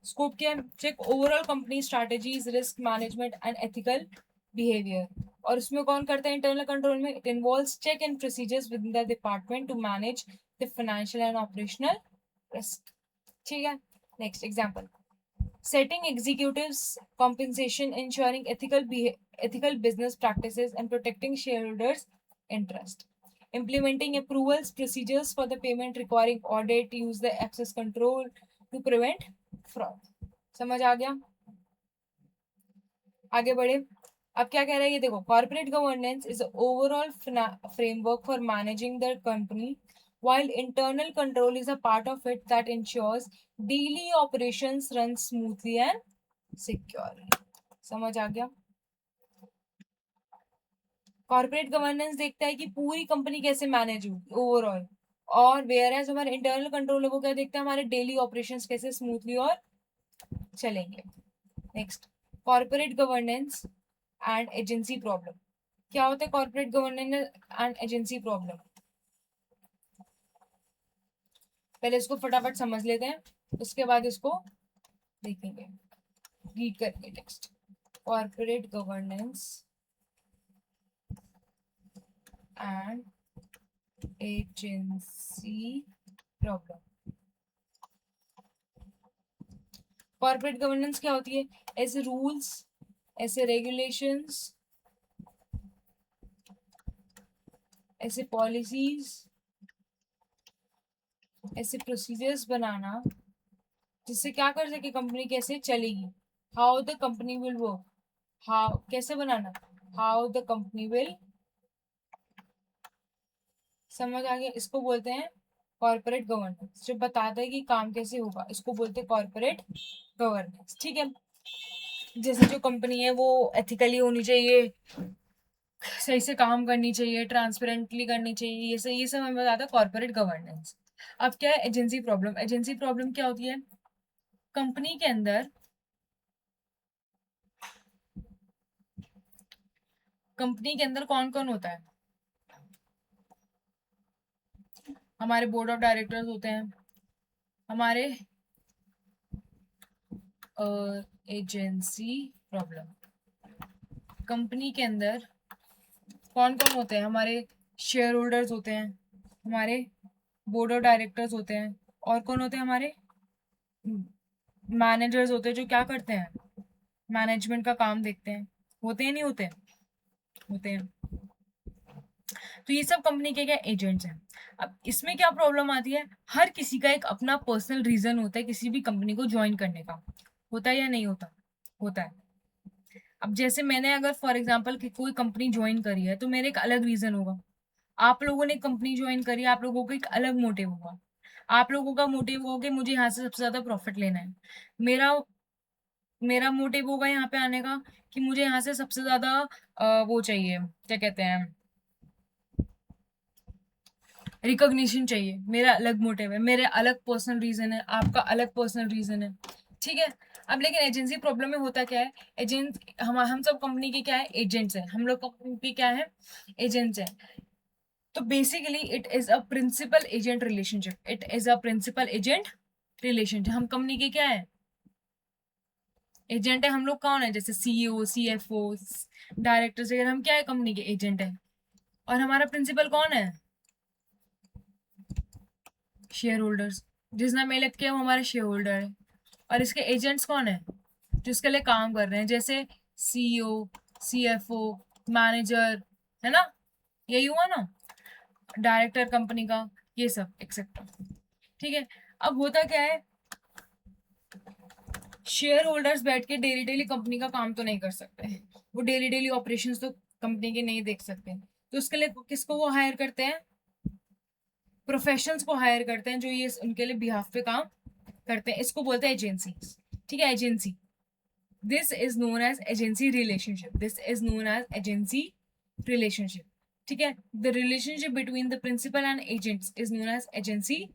स्कोप क्या है, check overall company strategies, risk management and ethical behaviour. और उसमें कौन करता है इंटरनल कंट्रोल में, it involves check and procedures within the department to manage the financial and operational risk. ठीक है, next example, setting executives compensation, ensuring ethical business practices and protecting shareholders interest, implementing approvals procedures for the payment, requiring audit, use the access control to prevent fraud। समझ आ गया। आगे बढ़े। अब क्या कह रहा है ये देखो, corporate governance is overall framework for managing the company, while internal control is a part of it that ensures daily operations run smoothly and securely। समझ आ गया। कॉर्पोरेट गवर्नेंस देखता है कि पूरी कंपनी कैसे मैनेज होगी ओवरऑल, और वेयर एज हमारे इंटरनल कंट्रोल है वो क्या देखता है, हमारे डेली ऑपरेशंस कैसे स्मूथली और चलेंगे। Next, corporate governance and agency problem. क्या होता है corporate governance and agency problem, पहले इसको फटाफट समझ लेते हैं, उसके बाद इसको देखेंगे, रीड करके text. Corporate governance and agency problem. Corporate governance क्या होती है, ऐसे रूल्स, ऐसे रेगुलेशंस, ऐसे पॉलिसीज, ऐसे प्रोसीजर्स बनाना जिससे क्या कर सके, कंपनी कैसे चलेगी, how the company will work, how कैसे बनाना, हाउ द कंपनी विल। समझ आ गया। इसको बोलते हैं कॉर्पोरेट गवर्नेंस, जो बताता है कि काम कैसे होगा, इसको बोलते हैं कॉर्पोरेट गवर्नेंस। ठीक है, जैसे जो कंपनी है वो एथिकली होनी चाहिए, सही से काम करनी चाहिए, ट्रांसपेरेंटली करनी चाहिए, ये सब हमें बताता है कॉर्पोरेट गवर्नेंस। अब क्या है एजेंसी प्रॉब्लम? एजेंसी प्रॉब्लम क्या होती है? कंपनी के अंदर, कंपनी के अंदर कौन कौन होता है? हमारे बोर्ड ऑफ डायरेक्टर्स होते हैं, हमारे एजेंसी प्रॉब्लम, कंपनी के अंदर कौन कौन होते हैं? हमारे शेयर होल्डर्स होते हैं, हमारे बोर्ड ऑफ डायरेक्टर्स होते हैं, और कौन होते हैं? हमारे मैनेजर्स होते हैं जो क्या करते हैं? मैनेजमेंट का काम देखते हैं। होते हैं नहीं होते? होते हैं। तो ये सब कंपनी के क्या एजेंट्स हैं। अब इसमें क्या प्रॉब्लम आती है? हर किसी का एक अपना पर्सनल रीजन होता है किसी भी कंपनी को ज्वाइन करने का। होता है या नहीं होता? होता है। अब जैसे मैंने अगर फॉर एग्जाम्पल कोई कंपनी ज्वाइन करी है तो मेरे एक अलग रीजन होगा। आप लोगों ने कंपनी ज्वाइन करी, आप लोगों का एक अलग मोटिव होगा। आप लोगों का मोटिव होगा कि मुझे यहाँ से सबसे ज्यादा प्रॉफिट लेना है। मेरा मेरा मोटिव होगा यहाँ पे आने का कि मुझे यहाँ से सबसे ज्यादा वो चाहिए, क्या कहते हैं, रिकॉग्निशन चाहिए। मेरा अलग मोटिव है, मेरे अलग पर्सनल रीजन है, आपका अलग पर्सनल रीजन है। ठीक है। अब लेकिन एजेंसी प्रॉब्लम में होता क्या है? एजेंट, हम सब कंपनी के क्या है? एजेंट्स हैं। हम लोग कंपनी के क्या है? एजेंट्स हैं। तो basically it is a principal agent relationship. It is a principal agent relationship. हम कंपनी के क्या है? एजेंट है। हम लोग कौन है? जैसे सीईओ, सीएफओ, डायरेक्टर्स वगैरह, हम क्या है? कंपनी के एजेंट है। और हमारा प्रिंसिपल कौन है? Share holders. जिस नाम इलेक्ट किया वो हमारे शेयर होल्डर है। और इसके एजेंट्स कौन है? जो इसके लिए काम कर रहे हैं, जैसे सीईओ, सीएफओ, मैनेजर, है ना? यही हुआ ना, डायरेक्टर कंपनी का, ये सब एक्सेट्रा। ठीक है। अब होता क्या है, शेयर होल्डर्स बैठ के डेली डेली कंपनी का काम तो नहीं कर सकते। वो डेली डेली ऑपरेशंस तो कंपनी के नहीं देख सकते। तो उसके लिए किसको वो हायर करते हैं? प्रोफेशनल्स को हायर करते हैं जो ये उनके लिए बिहाफ पे काम करते हैं। इसको बोलते हैं एजेंसी। ठीक है, agency. This is known as agency relationship. This is known as agency relationship. ठीक है। The relationship between the principal and agents is known as agency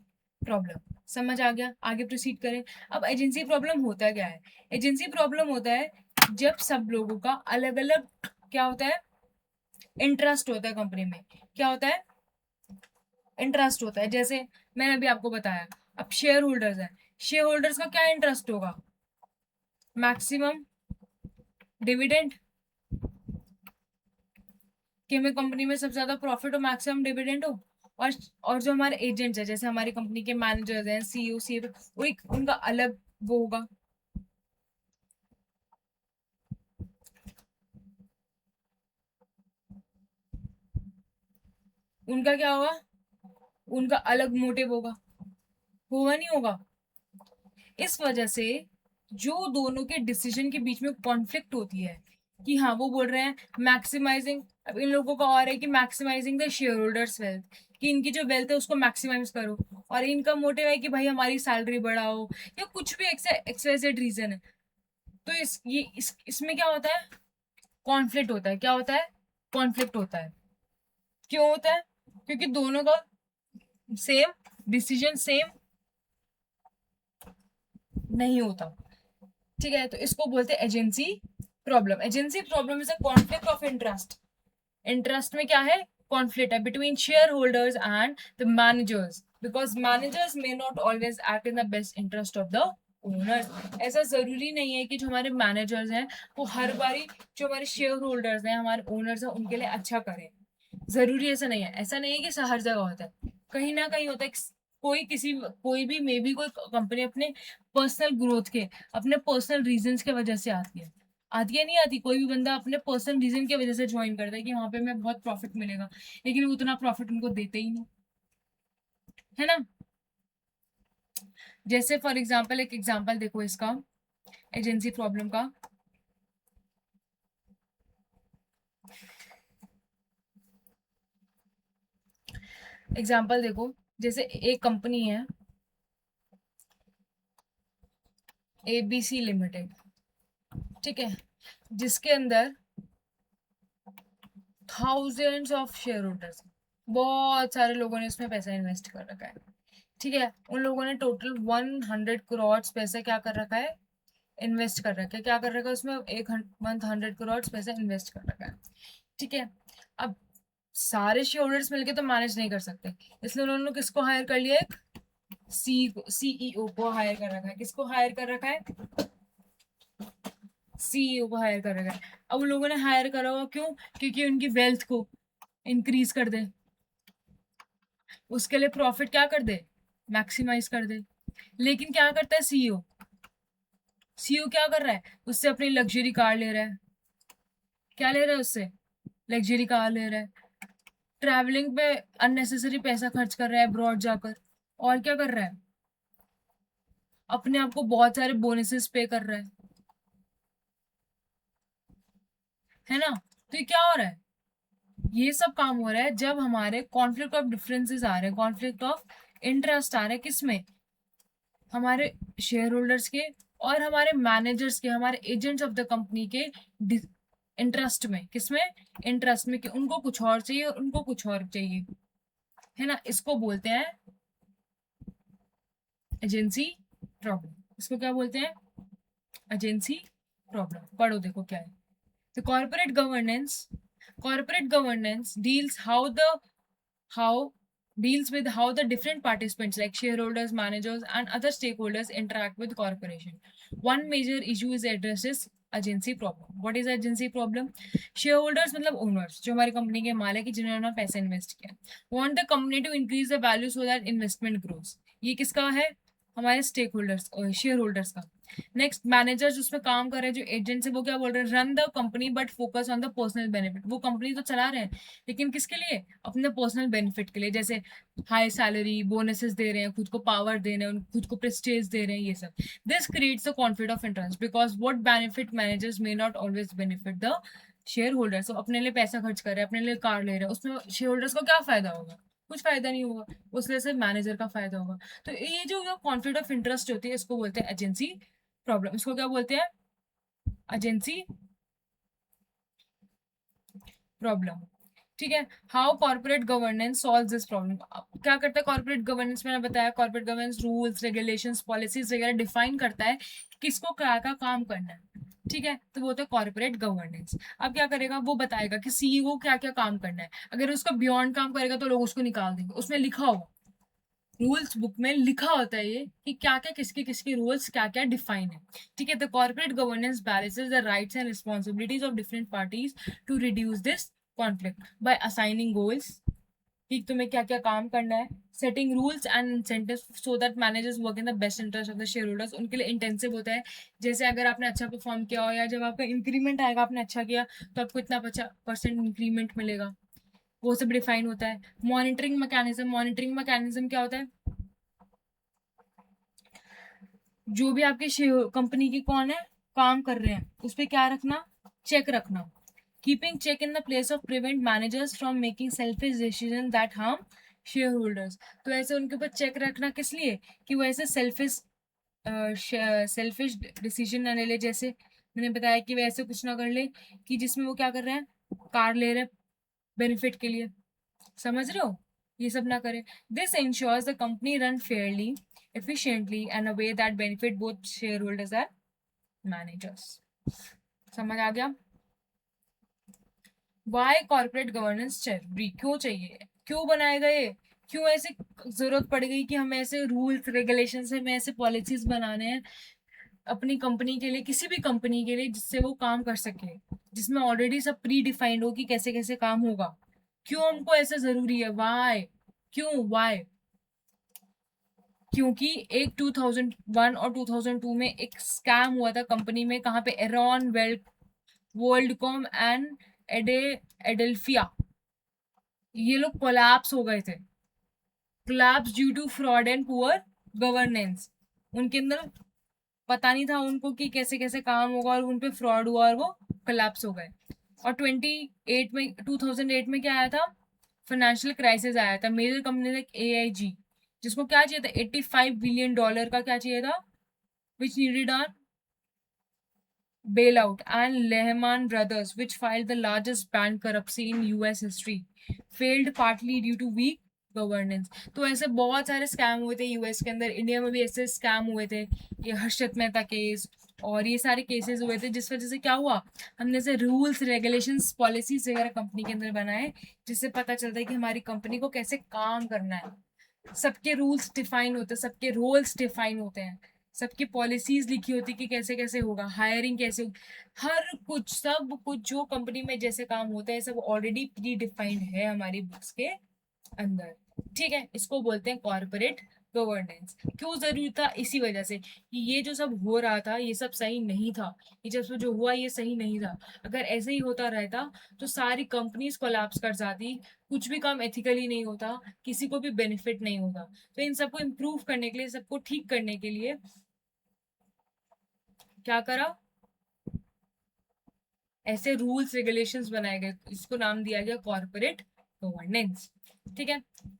problem. समझ आ गया? आगे प्रोसीड करें। अब एजेंसी प्रॉब्लम होता क्या है? एजेंसी प्रॉब्लम होता है जब सब लोगों का अलग अलग क्या होता है? इंटरेस्ट होता है कंपनी में। क्या होता है? इंटरेस्ट होता है। जैसे मैंने अभी आपको बताया, अब शेयर होल्डर्स है, शेयर होल्डर्स का क्या इंटरेस्ट होगा? मैक्सिमम डिविडेंड, कि हमें कंपनी में सबसे ज्यादा प्रॉफिट हो, मैक्सिमम डिविडेंड हो। और और जो हमारे एजेंट्स है, जैसे हमारी कंपनी के मैनेजर्स हैं, सीईओ, सीएफओ, वो एक उनका अलग वो होगा। उनका क्या होगा? उनका अलग मोटिव होगा। होगा नहीं होगा? इस वजह से जो दोनों के डिसीजन के बीच में कॉन्फ्लिक्ट होती है कि हाँ वो बोल रहे हैं मैक्सिमाइजिंग, अब इन लोगों का और है कि maximising the shareholders wealth, कि इनकी जो वेल्थ है उसको मैक्सिमाइज करो। और इनका मोटिव है कि भाई हमारी सैलरी बढ़ाओ, या कुछ भी एक्सवाइजेड रीजन है। तो इसमें क्या होता है? कॉन्फ्लिक्ट होता है। क्या होता है? कॉन्फ्लिक्ट होता है। क्यों होता है? क्योंकि दोनों का सेम डिसीजन सेम नहीं होता। ठीक है। तो इसको बोलते हैं agency problem. Agency problem is a conflict of interest. Interest में क्या है? कॉन्फ्लिक्ट है between share holders and the managers, because managers may not always act in the best interest of the owners. ऐसा जरूरी नहीं है कि जो हमारे मैनेजर्स हैं वो हर बारी जो हमारे शेयर होल्डर्स हैं, हमारे ओनर्स हैं, उनके लिए अच्छा करें। जरूरी ऐसा नहीं है। ऐसा नहीं है कि हर जगह होता है, कहीं ना कहीं होता है। कोई भी मे बी कोई कंपनी अपने पर्सनल ग्रोथ के, अपने पर्सनल रीजंस के वजह से आती है। आती है नहीं आती? कोई भी बंदा अपने पर्सनल रीजन की वजह से ज्वाइन करता है कि वहां पे मैं बहुत प्रॉफिट मिलेगा, लेकिन वो उतना प्रॉफिट उनको देते ही नहीं, है ना? जैसे फॉर एग्जाम्पल, एक एग्जाम्पल देखो इसका, एजेंसी प्रॉब्लम का। एग्जाम्पल देखो, जैसे एक कंपनी है एबीसी लिमिटेड। ठीक है, जिसके अंदर थाउजेंड्स ऑफ शेयर होल्डर्स, बहुत सारे लोगों ने इसमें पैसा इन्वेस्ट कर रखा है। ठीक है, उन लोगों ने टोटल 100 करोड़ पैसे क्या कर रखा है, इन्वेस्ट कर रखा है। क्या कर रखा है उसमें, 100 करोड़ पैसा इन्वेस्ट कर रखा है। ठीक है, अब सारे शेयर होल्डर्स मिलके तो मैनेज नहीं कर सकते, इसलिए उन्होंने किसको हायर कर लिया, एक सीईओ को हायर कर रखा है। किसको हायर कर रखा है, सीईओ को हायर कर रखा है। अब उन लोगों ने हायर करा हुआ क्यों, क्योंकि उनकी वेल्थ को इंक्रीज कर दे, उसके लिए प्रॉफिट क्या कर दे, मैक्सिमाइज कर दे। लेकिन क्या करता है सीईओ, सीईओ क्या कर रहा है, उससे अपनी लग्जरी कार ले रहा है। क्या ले रहा है उससे, लग्जरी कार ले रहा है। ट्रैवलिंग पे अननेसेसरी पैसा खर्च कर रहा है अब्रॉड जाकर। और क्या कर रहा है, अपने आप को बहुत सारे बोनसेस पे कर रहा है ना। तो ये क्या हो रहा है, ये सब काम हो रहा है जब हमारे कॉन्फ्लिक्ट ऑफ डिफरेंसेस आ रहे हैं, कॉन्फ्लिक्ट ऑफ इंटरेस्ट आ रहे हैं, किसमें, हमारे शेयर होल्डर्स के और हमारे मैनेजर्स के, हमारे एजेंट्स ऑफ द कंपनी के इंटरेस्ट में। किसमें, इंटरेस्ट में, कि उनको कुछ और चाहिए और उनको कुछ और चाहिए, है ना। इसको बोलते हैं एजेंसी प्रॉब्लम। इसको क्या बोलते हैं, एजेंसी प्रॉब्लम। पढ़ो देखो क्या है। The corporate governance how deals with how the different participants like shareholders, managers, and other stakeholders interact with corporation. One major issue is addresses agency problem. What is agency problem? Shareholders मतलब owners, जो हमारी company के मालिक है, जिन्होंने पैसे invest किया, want the company to increase the value so that investment grows. ये किसका है, हमारे स्टेक होल्डर्स, शेयर होल्डर्स का। नेक्स्ट, मैनेजर्स उसमें काम कर रहे हैं, जो एजेंट्स है, वो क्या बोल रहे हैं, run the company but focus on the personal benefit. वो कंपनी तो चला रहे हैं, लेकिन किसके लिए, अपने पर्सनल बेनिफिट के लिए। जैसे हाई सैलरी, बोनसेस दे रहे हैं, खुद को पावर दे रहे हैं, खुद को प्रेस्टेज दे रहे हैं, ये सब। This creates a conflict of interest because what benefit managers may not always benefit the share holders. अपने लिए पैसा खर्च कर रहे हैं, अपने लिए कार ले रहे हैं, उसमें शेयर होल्डर्स को क्या फायदा होगा, कुछ फायदा नहीं होगा, उसमें सिर्फ मैनेजर का फायदा होगा। तो ये जो कॉन्फ्लिक्ट ऑफ इंटरेस्ट होती है, इसको बोलते हैं एजेंसी प्रॉब्लम। इसको क्या बोलते हैं, एजेंसी प्रॉब्लम। ठीक है, how corporate governance solve this problem. क्या करता है कॉर्पोरेट गवर्नेंस, मैंने बताया corporate governance rules, regulations, policies वगैरह डिफाइन करता है किसको क्या क्या काम करना है। ठीक है, तो वो होता है कॉर्पोरेट गवर्नेंस। अब क्या करेगा, वो बताएगा कि सीईओ क्या क्या काम करना है। अगर उसका बियॉन्ड काम करेगा तो लोग उसको निकाल देंगे। उसमें लिखा होगा, रूल्स बुक में लिखा होता है ये कि क्या क्या किसके किसके रूल्स क्या क्या डिफाइन है। ठीक है, the corporate governance balances the rights and responsibilities of different parties to reduce this conflict by assigning goals, कि तुम्हें क्या क्या काम करना है, setting rules and incentives so that managers work in the best interest of the shareholders. उनके लिए intensive होता है, जैसे अगर आपने अच्छा परफॉर्म किया हो, या जब आपका इंक्रीमेंट आएगा, आपने अच्छा किया तो आपको इतना % इंक्रीमेंट मिलेगा, वो सब डिफाइन होता है। मॉनिटरिंग मैकेनिज्म क्या होता है, जो भी आपके कंपनी की कौन है, काम कर रहे हैं, उस पर क्या रखना, चेक रखना। Keeping check in the place of prevent managers from making selfish decision that harm share holders. तो ऐसे उनके ऊपर चेक रखना किस लिए, कि वो ऐसे सेल्फिश डिसीजन ना ले ले। जैसे मैंने बताया कि वो ऐसे कुछ ना कर ले कि जिसमें वो क्या कर रहे हैं, कार ले रहे हैं बेनिफिट के लिए, समझ रहे हो, ये सब ना करें। This ensures the company run Fairlie, efficiently and a way that benefit both shareholders and managers. समझ आ गया, वाई कॉर्पोरेट गवर्नेंस जरूरी क्यों चाहिए, क्यों बनाए गए, क्यों ऐसे जरूरत पड़ गई कि हमें ऐसे रूल्स रेगुलेशन हमें ऐसे पॉलिसीज बनाने हैं अपनी कंपनी के लिए, किसी भी कंपनी के लिए, जिससे वो काम कर सके, जिसमें ऑलरेडी सब प्री डिफाइंड हो कि कैसे कैसे काम होगा। क्यों हमको ऐसा जरूरी है, वाई, क्यों, वाई, क्योंकि एक 2001 और 2002 में एक स्कैम हुआ था कंपनी में, कहाँ पे, एरॉन वर्ल्डकॉम एंड एडे एडेल्फिया, ये लोग कोलैप्स हो गए थे। Collapse due to fraud and poor governance. उनके अंदर पता नहीं था उनको कि कैसे कैसे काम होगा, और उन पे फ्रॉड हुआ और वो कोलैप्स हो गए। और 2008 में क्या आया था, फाइनेंशियल क्राइसिस आया था। मेजर कंपनी लाइक AIG, जिसको क्या चाहिए था, $85 बिलियन का क्या चाहिए था, which needed on bailout and Lehman Brothers, which filed the largest bank bankruptcy in US history, failed partly due to weak governance. तो ऐसे बहुत सारे स्कैम हुए थे यूएस के अंदर, इंडिया में भी ऐसे स्कैम हुए थे, ये हर्षद मेहता केस और ये सारे केसेस हुए थे, जिस वजह से क्या हुआ, हमने से रूल्स रेगुलेशंस पॉलिसीज वगैरह कंपनी के अंदर बनाए, जिससे पता चलता है कि हमारी कंपनी को कैसे काम करना है. सबके रूल्स डिफाइन होते हैं, सबके रोल्स डिफाइन होते हैं, सबकी पॉलिसीज लिखी होती कि कैसे कैसे होगा, हायरिंग कैसे होगी, हर कुछ सब कुछ जो कंपनी में जैसे काम होता है सब ऑलरेडी प्री डिफाइंड है हमारी बुक्स के अंदर. ठीक है, इसको बोलते हैं कॉर्पोरेट गवर्नेंस. क्यों जरूरी था, इसी वजह से कि ये जो सब हो रहा था ये सब सही नहीं था, ये जब जो हुआ ये सही नहीं था. अगर ऐसे ही होता रहता तो सारी कंपनीज कोलैप्स कर जाती, कुछ भी काम एथिकली नहीं होता, किसी को भी बेनिफिट नहीं होगा. तो इन सबको इम्प्रूव करने के लिए, सबको ठीक करने के लिए क्या करा, ऐसे रूल्स रेगुलेशंस बनाए गए, इसको नाम दिया गया कॉर्पोरेट गवर्नेंस. ठीक है,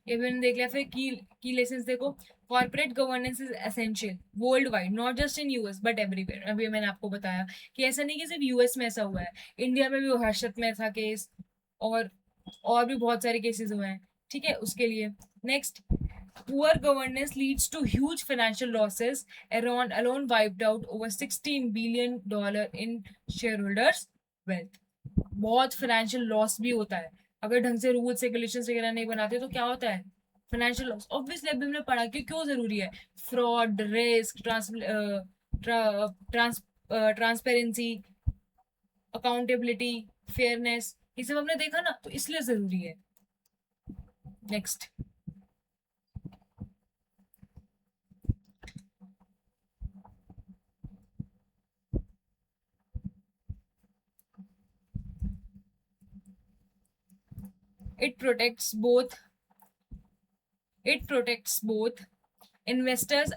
ये भी मैंने देख लिया. फिर की लेसन्स देखो. Corporate governance is essential world wide, not just in US but everywhere. अभी मैंने आपको बताया कि ऐसा नहीं कि सिर्फ यूएस में ऐसा हुआ है, इंडिया में भी हर्षद मेहता केस और भी बहुत सारे केसेस हुए हैं. ठीक है, उसके लिए next, poor governance leads to huge financial losses. Enron alone wiped out over $16 billion in shareholders' wealth. बहुत फाइनेंशियल लॉस भी होता है अगर ढंग से रूल्स रेगुलेशंस वगैरह नहीं बनाते, तो क्या होता है, फाइनेंशियल लॉस. ऑब्वियसली अभी हमने पढ़ा कि क्यों जरूरी है, fraud, risk, transparency, accountability, fairness, ये सब हमने देखा ना, तो इसलिए जरूरी है. Next, it protects both investors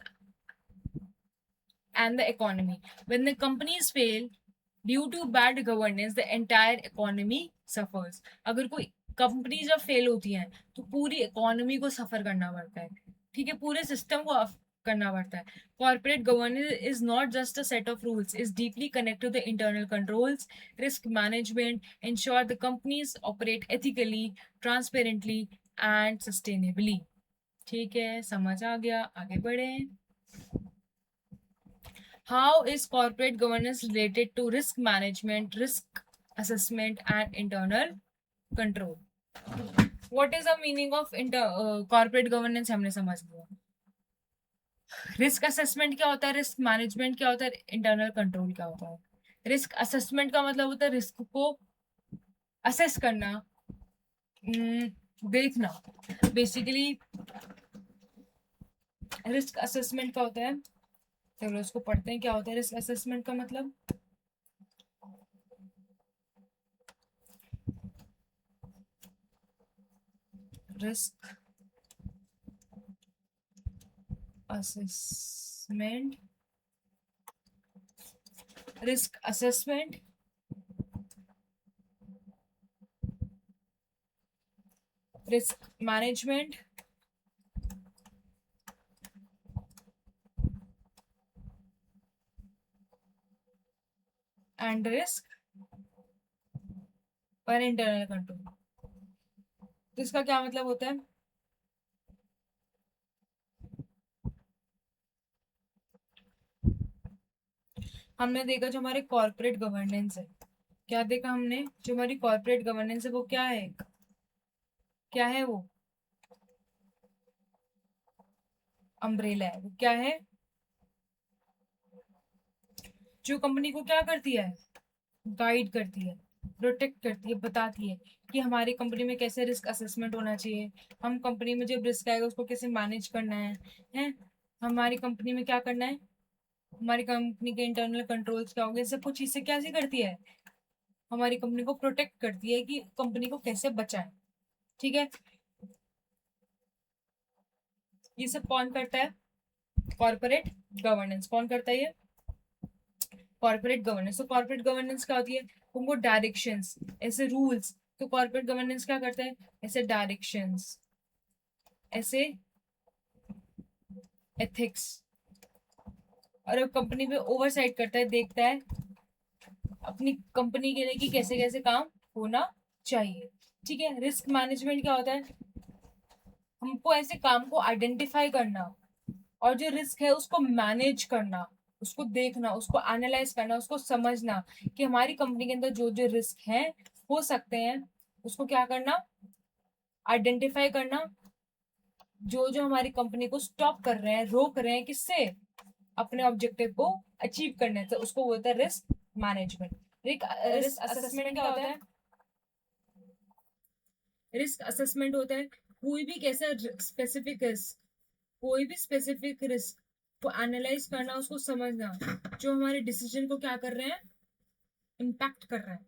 and the economy. When the companies fail due to bad governance, the entire economy suffers. अगर कोई कंपनी जब फेल होती है तो पूरी इकोनॉमी को सफर करना पड़ता है. ठीक है, पूरे सिस्टम को करना पड़ता है. Corporate governance is not just a set of rules, is deeply connected to the internal controls, risk management, ensure the companies operate ethically, transparently and sustainably. ठीक है, समझ आ गया, आगे बढ़े. How is corporate governance related to risk management, risk assessment and internal control? What is the meaning of corporate governance? हमने समझ लिया. रिस्क असेसमेंट क्या होता है, रिस्क मैनेजमेंट क्या होता है, इंटरनल कंट्रोल क्या होता है. रिस्क असेसमेंट का मतलब होता है रिस्क को असेस करना, देखना. बेसिकली रिस्क असेसमेंट का होता है, चलो इसको पढ़ते हैं क्या होता है रिस्क असेसमेंट का मतलब. Risk assessment risk assessment risk management and risk और इंटरनल कंट्रोल. तो इसका क्या मतलब होता है, हमने देखा जो हमारे कॉर्पोरेट गवर्नेंस है, क्या देखा हमने, जो हमारी कॉर्पोरेट गवर्नेंस है वो क्या है, क्या है वो अम्ब्रेला है. वो क्या है, जो कंपनी को क्या करती है, गाइड करती है, प्रोटेक्ट करती है, बताती है कि हमारी कंपनी में कैसे रिस्क असेसमेंट होना चाहिए, हम कंपनी में जब रिस्क आएगा उसको कैसे मैनेज करना है, हमारी कंपनी में क्या करना है, हमारी कंपनी के इंटरनल कंट्रोल्स क्या होंगे, सब कुछ चीजें कैसे करती है, हमारी कंपनी को प्रोटेक्ट करती है कि कंपनी को कैसे बचाए. ठीक है, ये सब कौन करता है, कॉर्पोरेट गवर्नेंस. कौन करता है ये, कॉर्पोरेट गवर्नेंस. तो कॉर्पोरेट गवर्नेंस क्या होती है, उनको डायरेक्शंस, ऐसे रूल्स. तो कॉर्पोरेट गवर्नेंस क्या करता है, ऐसे डायरेक्शंस, ऐसे एथिक्स, और अब कंपनी पे ओवरसाइट करता है, देखता है अपनी कंपनी के लिए कि कैसे कैसे काम होना चाहिए। ठीक है, रिस्क मैनेजमेंट क्या होता है? हमको ऐसे काम को आइडेंटिफाई करना और जो रिस्क है उसको मैनेज करना, उसको देखना, उसको एनालाइज करना, उसको समझना कि हमारी कंपनी के अंदर जो जो रिस्क हैं हो सकते हैं, उसको क्या करना, आइडेंटिफाई करना, जो जो हमारी कंपनी को स्टॉप कर रहे हैं, रोक रहे हैं किससे, अपने ऑब्जेक्टिव को अचीव करने से, उसको बोलते हैं रिस्क मैनेजमेंट। रिस्क असेसमेंट क्या होता है? रिस्क असेसमेंट होता है कोई भी कैसा स्पेसिफिक रिस्क, कोई भी स्पेसिफिक रिस्क को एनालाइज करना, उसको समझना, जो हमारे डिसीजन को क्या कर रहे हैं, इम्पैक्ट कर रहा है,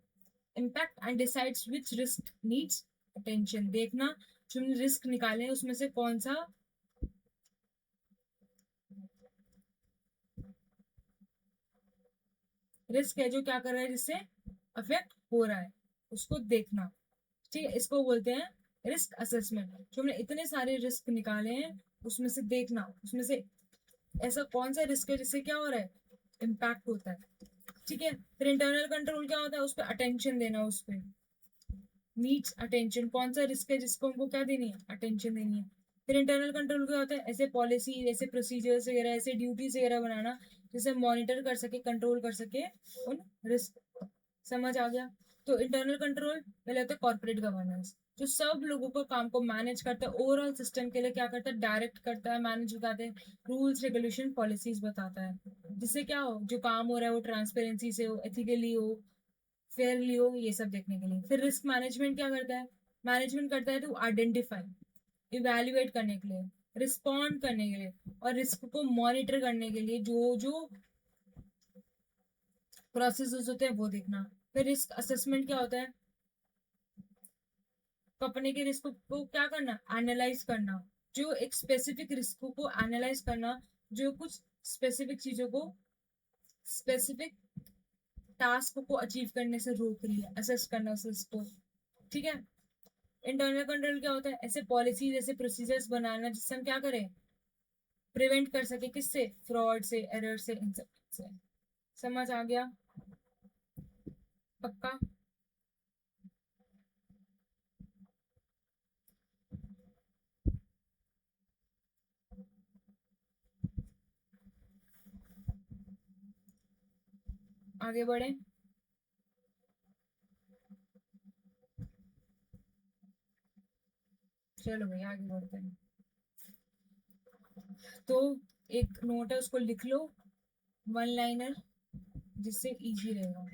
impact and decides which risk needs attention. देखना जो हमने रिस्क निकाले हैं उसमें से कौन सा रिस्क है जो क्या कर रहा है, जिससे अफेक्ट हो रहा है, उसको देखना। ठीक है, इसको बोलते हैं रिस्क असेसमेंट। जो हमने इतने सारे रिस्क निकाले हैं उसमें से देखना, उसमें से ऐसा कौन सा रिस्क है जिससे क्या हो रहा है, इम्पैक्ट होता है। ठीक है, फिर इंटरनल कंट्रोल क्या होता है, उस पर अटेंशन देना, उस पर नीड्स अटेंशन, कौन सा रिस्क है जिसको हमको क्या देनी है, अटेंशन देनी है। फिर इंटरनल कंट्रोल क्या होता है, ऐसे पॉलिसी, ऐसे प्रोसीजर्स वगैरह, ऐसे ड्यूटीज वगैरह बनाना जिससे मॉनिटर कर सके, कंट्रोल कर सके उन रिस्क। समझ आ गया? तो इंटरनल कंट्रोल पहले होता है कॉर्पोरेट गवर्नेंस, जो सब लोगों को काम को मैनेज करता है, ओवरऑल सिस्टम के लिए क्या करता है, डायरेक्ट करता है, मैनेज बताते हैं, रूल्स रेगुलेशन पॉलिसीज बताता है, जिससे क्या हो, जो काम हो रहा है वो ट्रांसपेरेंसी से हो, एथिकली हो, फेयरली हो, ये सब देखने के लिए। फिर रिस्क मैनेजमेंट क्या करता है, मैनेजमेंट करता है टू आइडेंटिफाई, इवेल्युएट करने के लिए, रिस्पॉन्ड करने के लिए और रिस्क को मॉनिटर करने के लिए जो जो प्रोसेस होते हैं वो देखना। फिर रिस्क असेसमेंट क्या होता है, कंपनी के रिस्क को क्या करना, एनालाइज करना, जो एक स्पेसिफिक रिस्क को एनालाइज करना, जो कुछ स्पेसिफिक चीजों को, स्पेसिफिक टास्क को अचीव करने से रोक रही है, असेस करना उस रिस्क को। ठीक है, इंटरनल कंट्रोल क्या होता है, ऐसे पॉलिसीज, ऐसे प्रोसीजर्स बनाना जिससे हम क्या करें, प्रिवेंट कर सके, किससे, फ्रॉड से, एरर से, इन सब से। समझ आ गया? पक्का? आगे बढ़े? चलो भाई आगे बढ़ते हैं। तो एक नोट है उसको लिख लो, वन लाइनर, जिससे इजी रहेगा।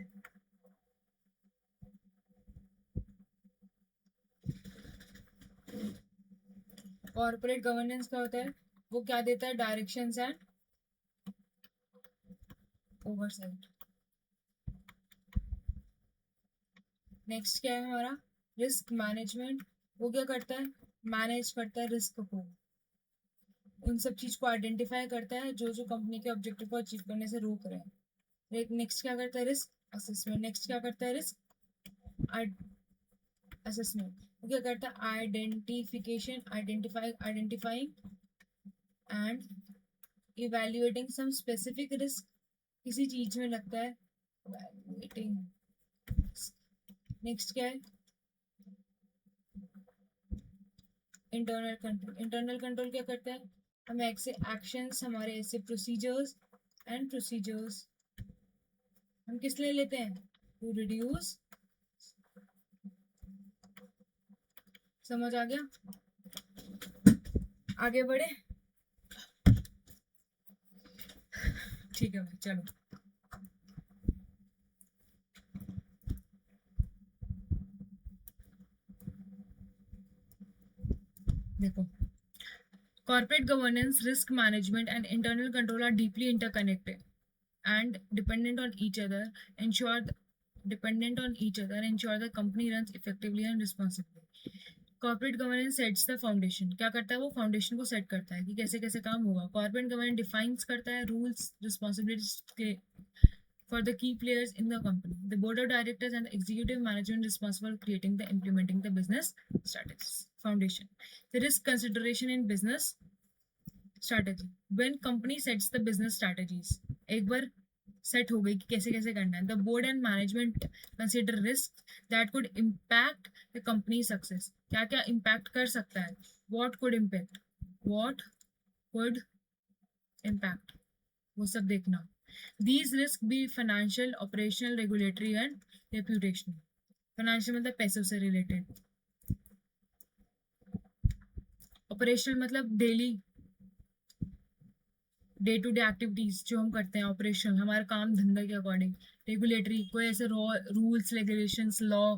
कॉर्पोरेट गवर्नेंस क्या होता है, वो क्या देता है, डायरेक्शंस एंड ओवरसाइट। नेक्स्ट क्या है हमारा, रिस्क मैनेजमेंट। वो क्या करता है, मैनेज करता है रिस्क को, उन सब चीज को आइडेंटिफाई करता है जो जो कंपनी के ऑब्जेक्टिव को अचीव करने से रोक रहे हैं। नेक्स्ट क्या करता है, रिस्क असेसमेंट। नेक्स्ट क्या करता है, रिस्क असेसमेंट। वो क्या करता है, identification, identifying and evaluating some specific risk. किसी चीज में लगता है, इवेल्युएटिंग। नेक्स्ट क्या है, इंटरनल कंट्रोल। इंटरनल कंट्रोल क्या करता है, हम ऐसे एक्शंस, हमारे ऐसे प्रोसीजर्स हम किस लिए लेते हैं, टू रिड्यूस। समझ आ गया? आगे बढ़े? ठीक है भाई चलो। देखो, corporate governance, risk management, and internal control are deeply interconnected and ensure dependent on each other, ensure the company runs effectively and responsibly. Corporate governance sets the foundation. क्या करता है, वो फाउंडेशन को सेट करता है कि कैसे कैसे काम होगा। कॉर्पोरेट गवर्नेंस डिफाइंस करता है rules, responsibilities for the key players in the company, the board of directors and the executive management responsible for creating the implementing the business strategies. Foundation, the risk consideration in business strategy, when company sets the business strategies, एक बार set हो गई कि कैसे कैसे करना है. The board and management consider risk that could impact the company success. क्या क्या इम्पैक्ट कर सकता है, what could impact, what could impact, वो सब देखना. These risk be financial, operational, regulatory and reputational. Financial मतलब पैसों से रिलेटेड, ऑपरेशनल मतलब daily day to day activities जो हम करते हैं, ऑपरेशन हमारे काम धंधा के अकॉर्डिंग. रेगुलेटरी कोई ऐसे रूल्स रेगुलेशंस लॉ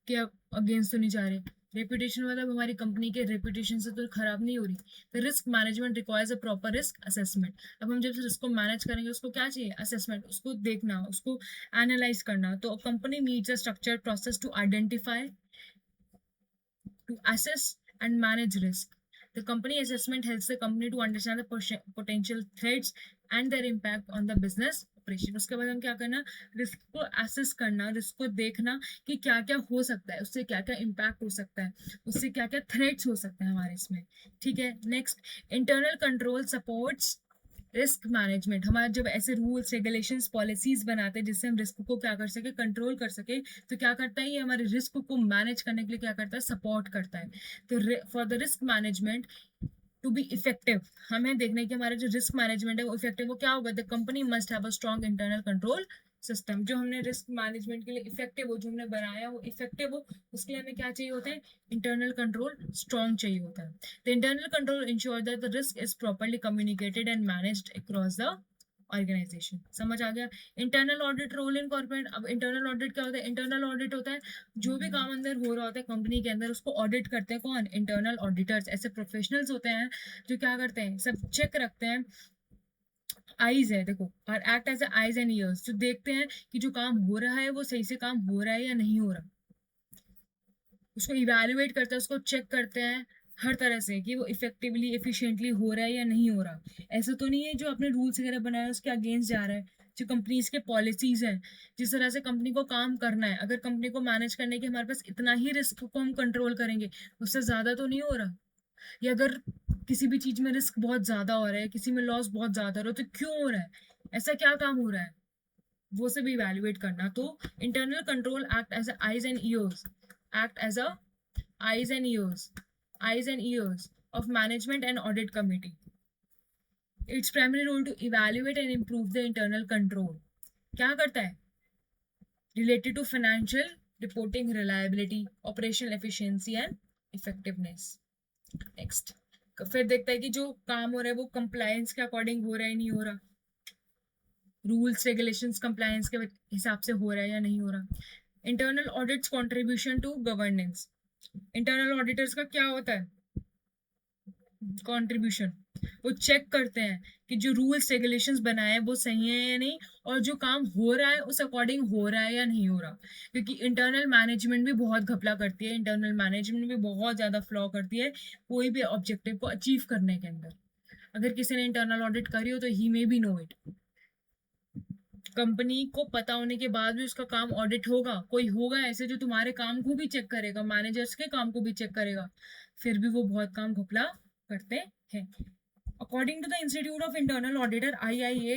के अगेंस्ट तो नहीं जा रहे. रेपुटेशन मतलब हमारी कंपनी के रेपुटेशन से तो खराब नहीं हो रही. तो risk management requires a proper risk assessment. अब हम जब रिस्क को मैनेज करेंगे उसको क्या चाहिए, असेसमेंट, उसको देखना, उसको एनालाइज करना. तो company needs a structured process to identify, to assess and manage risk. The company assessment helps the company to understand the potential threats and their impact on the business operation. उसके बाद हम क्या करना, risk को assess करना, risk को देखना कि क्या क्या हो सकता है, उससे क्या क्या इम्पैक्ट हो सकता है, उससे क्या क्या थ्रेट्स हो सकते हैं हमारे इसमें. ठीक है. Next, internal control supports risk management. हमारे जब ऐसे रूल्स रेगुलेशंस पॉलिसीज बनाते हैं जिससे हम रिस्क को क्या कर सके, कंट्रोल कर सके, तो क्या करता है ये हमारे रिस्क को मैनेज करने के लिए क्या करता है, सपोर्ट करता है. तो for the risk management to be effective, हमें देखना है कि हमारा जो रिस्क मैनेजमेंट है वो इफेक्टिव, वो क्या होगा, the company must have a strong internal control system. जो हमने रिस्क मैनेजमेंट के लिए इफेक्टिव हो, जो हमने बनाया वो इफेक्टिव हो, उसके लिए हमें क्या चाहिए होता है, इंटरनल कंट्रोल स्ट्रॉन्ग चाहिए होता है. The internal control ensure that the risk is properly communicated and managed across the organisation. समझ आ गया. Internal audit role in corporate. अब इंटरनल ऑडिट क्या होता है, इंटरनल ऑडिट होता है जो भी काम अंदर हो रहा होता है कंपनी के अंदर उसको ऑडिट करते हैं कौन, इंटरनल ऑडिटर्स. ऐसे प्रोफेशनल्स होते हैं जो क्या करते हैं, सब चेक रखते हैं. आईज है देखो, और act as eyes and ears, जो देखते हैं कि जो काम हो रहा है वो सही से काम हो रहा है या नहीं हो रहा. उसको इवेल्युएट करते हैं, उसको चेक करते हैं हर तरह से कि वो इफेक्टिवली एफिशिएंटली हो रहा है या नहीं हो रहा. ऐसा तो नहीं है जो अपने रूल्स वगैरह बनाए उसके अगेंस्ट जा रहा है. जो कंपनीज के पॉलिसीज हैं, जिस तरह से कंपनी को काम करना है, अगर कंपनी को मैनेज करने के हमारे पास इतना ही रिस्क को हम कंट्रोल करेंगे, उससे ज्यादा तो नहीं हो रहा. या अगर किसी भी चीज में रिस्क बहुत ज्यादा हो रहा है, किसी में लॉस बहुत ज्यादा हो रहा है, तो क्यों हो रहा है, ऐसा क्या काम हो रहा है, वो से भी इवेल्युएट करना. तो internal control act as eyes and ears, act as a eyes and ears, eyes and ears of management and audit committee. Its primary role to evaluate and improve the internal control. क्या करता है, related to financial reporting reliability, operational efficiency and effectiveness. Next, फिर देखता है कि जो काम हो रहा है वो compliance के अकॉर्डिंग हो रहा है नहीं हो रहा, रूल्स रेगुलेशंस कंप्लायंस के हिसाब से हो रहा है या नहीं हो रहा. Internal audit's contribution to governance. Internal auditors का क्या होता है, कंट्रीब्यूशन. वो चेक करते हैं कि जो रूल्स रेगुलेशंस बनाए हैं वो सही है या नहीं, और जो काम हो रहा है उस अकॉर्डिंग हो रहा है या नहीं हो रहा. क्योंकि इंटरनल मैनेजमेंट भी बहुत घपला करती है, इंटरनल मैनेजमेंट भी बहुत ज्यादा फ्लॉ करती है कोई भी ऑब्जेक्टिव को अचीव करने के अंदर. अगर किसी ने इंटरनल ऑडिट करी हो तो ही maybe know it. Company को पता होने के बाद भी उसका काम ऑडिट होगा, कोई होगा ऐसे जो तुम्हारे काम को भी चेक करेगा, मैनेजर्स के काम को भी चेक करेगा, फिर भी वो बहुत काम घपला करते हैं. According to the Institute of Internal Auditor (IIA)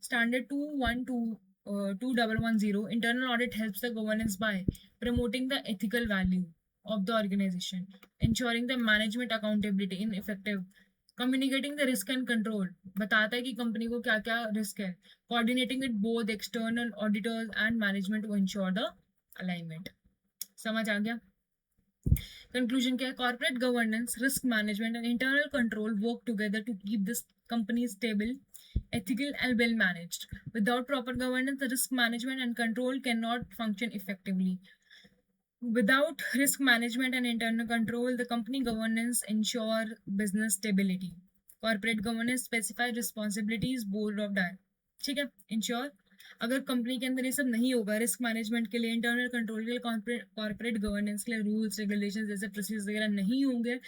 Standard 21221110, internal audit helps the governance by promoting the ethical value of the organization, ensuring the management accountability in effective, communicating the risk and control. बताता है कि company को क्या क्या risk है, coordinating with both external auditors and management to ensure the alignment. समझ आ गया. Conclusion क्या है, corporate governance, risk management and internal control work together to keep this company stable, ethical and well managed. Without proper governance, the risk management and control cannot function effectively. Without risk management and internal control, the company governance ensure business stability. Corporate governance specify responsibilities, board of directors. ठीक है, ensure. अगर company के अंदर ये सब नहीं होगा, risk management के लिए, इंटरनल कंट्रोल के लिए, कॉर्पोरेट गवर्नेंस के लिए रूल्स रेगुलेशंस जैसे प्रोसीजर वगैरह नहीं होंगे,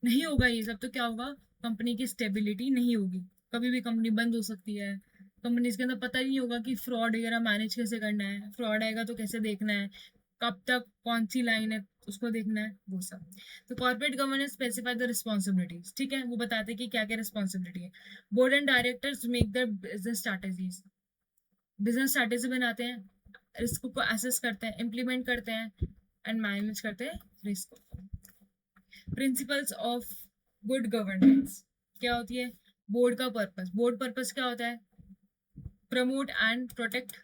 नहीं होगा ये सब, तो क्या होगा, कंपनी की स्टेबिलिटी नहीं होगी. कभी भी कंपनी बंद हो सकती है. कंपनीज के अंदर पता ही नहीं होगा कि फ्रॉड वगैरह मैनेज कैसे करना है, फ्रॉड आएगा तो कैसे देखना है, कब तक कौन सी लाइन है उसको देखना है, वो सब. तो corporate governance specify the responsibilities. ठीक है, वो बताते हैं कि क्या क्या रिस्पॉन्सिबिलिटी है. Board and directors make the business strategies. Business strategy बनाते हैं, रिस्क को एसेस करते हैं, इम्प्लीमेंट करते हैं एंड मैनेज करते हैं risk. Principles of good governance क्या होती है? बोर्ड का पर्पस, बोर्ड पर्पस क्या होता है? Promote and protect.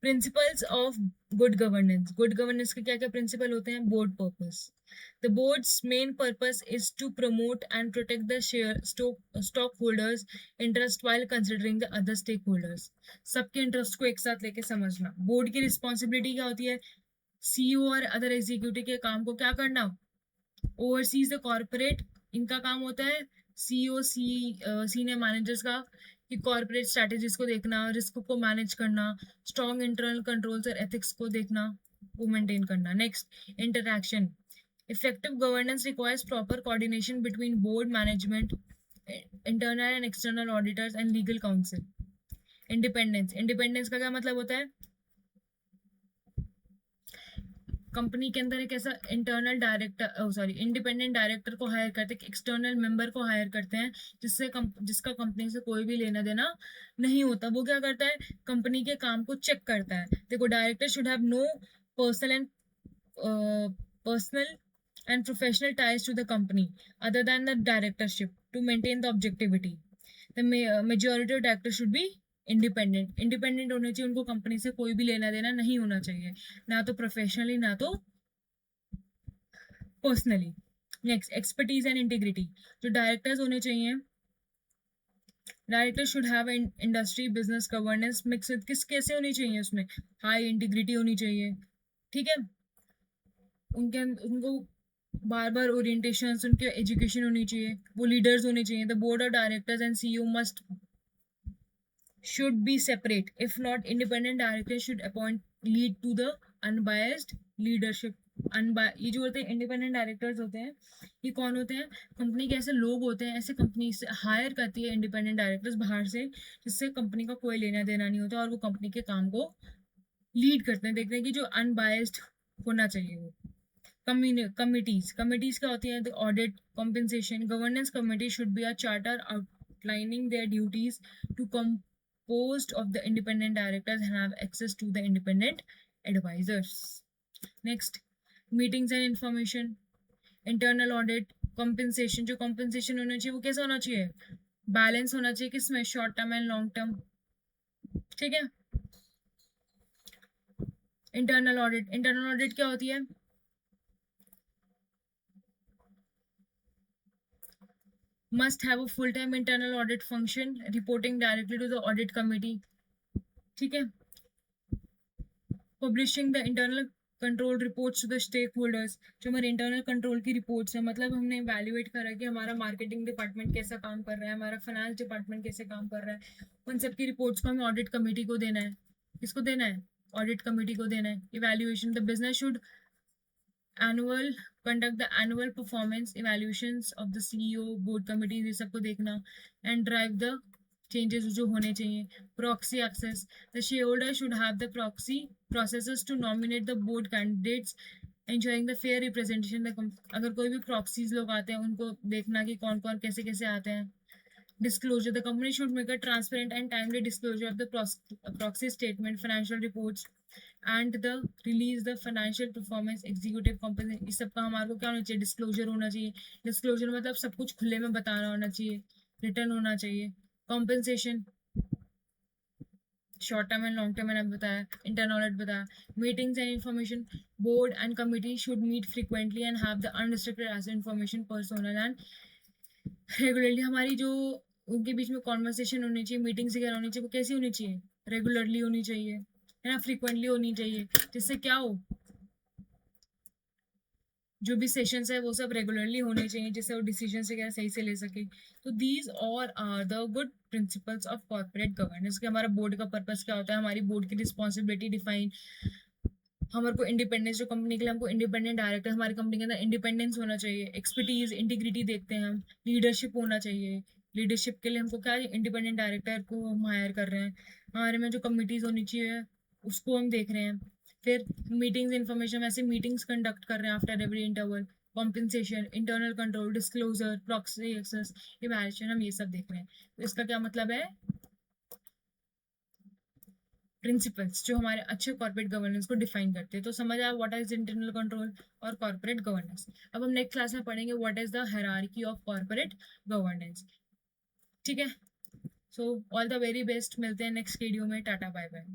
Principles of good governance, good governance के क्या क्या प्रिंसिपल होते हैं? Board purpose, the board's main purpose is to promote and protect the share stock holders interest while considering the other stake holders. सबके interest को एक साथ लेके समझना। बोर्ड की रिस्पॉन्सिबिलिटी क्या होती है? सीईओ और अदर एग्जीक्यूटिव के काम को क्या करना? ओवरसीज द कॉर्पोरेट, इनका काम होता है सीईओ सीनियर मैनेजर्स का कि कॉर्पोरेट स्ट्रेटजीज को देखना, रिस्क को मैनेज करना, स्ट्रॉन्ग इंटरनल कंट्रोल्स और एथिक्स को देखना, वो मेंटेन करना। Next, interaction. Effective governance requires proper coordination between board management, internal and external auditors and legal council. Independence, independence का क्या मतलब होता है? कंपनी के अंदर एक ऐसा इंटरनल डायरेक्टर इंडिपेंडेंट डायरेक्टर को हायर करते हैं, एक्सटर्नल मेंबर को हायर करते हैं जिसका कंपनी से कोई भी लेना देना नहीं होता। वो क्या करता है? कंपनी के काम को चेक करता है। देखो, director should have no personal and professional ties to the company other than the directorship to maintain the objectivity. The majority of directors should be independent होने चाहिए, उनको कंपनी से कोई भी लेना देना नहीं होना चाहिए, ना तो प्रोफेशनली ना तो personally. Next, expertise and integrity. जो डायरेक्टर्स होने चाहिए, director should have industry business governance mix किस कैसे होनी चाहिए? उसमें हाई इंटीग्रिटी होनी चाहिए, ठीक है। उनको बार बार ओरिएंटेशन, उनके एजुकेशन होनी चाहिए, वो लीडर्स होने चाहिए। The board of directors and CEO must should be separate. If not, independent directors should appoint lead to the unbiased leadership. ये जो होते हैं इंडिपेंडेंट डायरेक्टर्स होते हैं, ये कौन होते हैं? कंपनी के ऐसे लोग होते हैं, ऐसे कंपनी से हायर करती है इंडिपेंडेंट डायरेक्टर्स बाहर से, जिससे कंपनी का कोई लेना देना नहीं होता और वो कंपनी के काम को लीड करते हैं, देखते हैं कि जो अनबायस्ड होना चाहिए वो। कमिटीज क्या होती है? Audit, compensation. Governance committee should be a charter outlining their duties to composed of the independent directors and have access to the independent advisors. Next, meetings and information, internal audit, compensation। जो compensation होना चाहिए वो कैसा होना चाहिए? Balance होना चाहिए, किसमें? Short term and long term, ठीक है। इंटरनल ऑडिट क्या होती है? must have a full-time internal audit function reporting directly to the audit committee, ठीक है। Publishing the internal control reports to the stake holders. जो हमारे इंटरनल कंट्रोल की रिपोर्ट्स है, मतलब हमने इवेल्युएट करा कि हमारा मार्केटिंग डिपार्टमेंट कैसा काम कर रहा है, हमारा फाइनेंस डिपार्टमेंट कैसे काम कर रहा है, उन सब की रिपोर्ट्स को हमें ऑडिट कमेटी को देना है। किसको देना है? ऑडिट कमेटी को देना है। Evaluation, the business should annual conduct the annual performance evaluations of the CEO, board committees, ये सबको देखना एंड ड्राइव द चेंजेस जो होने चाहिए। Proxy access, the share holder should have the proxy processes to nominate the board candidates ensuring the fair representation the अगर कोई भी proxies लोग आते हैं उनको देखना कि कौन कौन कैसे कैसे आते हैं। disclosure, the company should make a transparent and timely disclosure of the proxy statement, financial reports and the release the financial performance, executive compensation। इस सब का हमारे को क्या होना चाहिए? डिस्क्लोजर होना चाहिए। डिस्क्लोजर मतलब सब कुछ खुले में बताना होना चाहिए, रिटर्न होना चाहिए। Compensation, short term and long term मैंने बताया, इंटरनल ऑडिट बताया। Meetings and information, board and committee should meet frequently and have the unrestricted asset information personal and regularly. हमारी जो उनके बीच में कॉन्वर्सेशन होनी चाहिए, मीटिंग्स वगैरह होनी चाहिए, वो कैसी होनी चाहिए? रेगुलरली होनी चाहिए, है ना, फ्रीक्वेंटली होनी चाहिए, जिससे क्या हो, जो भी सेशंस है वो सब रेगुलरली होने चाहिए, जिससे वो डिसीजन वगैरह सही से ले सके। तो दीज और are the good principles of corporate governance के। हमारा बोर्ड का पर्पस क्या होता है? हमारी बोर्ड की रिस्पॉन्सिबिलिटी डिफाइन, हमारे को इंडिपेंडेंस, जो कंपनी के लिए हमको इंडिपेंडेंट डायरेक्टर, हमारी कंपनी के अंदर इंडिपेंडेंस होना चाहिए। एक्सपर्टीज, इंटीग्रिटी देखते हैं हम। लीडरशिप होना चाहिए, लीडरशिप के लिए हमको क्या, इंडिपेंडेंट डायरेक्टर को हम हायर कर रहे हैं। हमारे में जो कमिटीज होनी चाहिए उसको हम देख रहे हैं। फिर मीटिंग्स इन्फॉर्मेशन, ऐसे मीटिंग्स कंडक्ट कर रहे हैं after every interval. Compensation, internal control, disclosure, proxy access, evaluation, हम ये सब देख रहे हैं। तो इसका क्या मतलब है? प्रिंसिपल्स जो हमारे अच्छे कॉर्पोरेट गवर्नेंस को डिफाइन करते हैं। तो समझ आया व्हाट इज इंटरनल कंट्रोल और कॉर्पोरेट गवर्नेंस। अब हम नेक्स्ट क्लास में पढ़ेंगे what is the hierarchy of corporate governance. ठीक है, so all the very best, मिलते हैं नेक्स्ट वीडियो में। टाटा बाय बाय।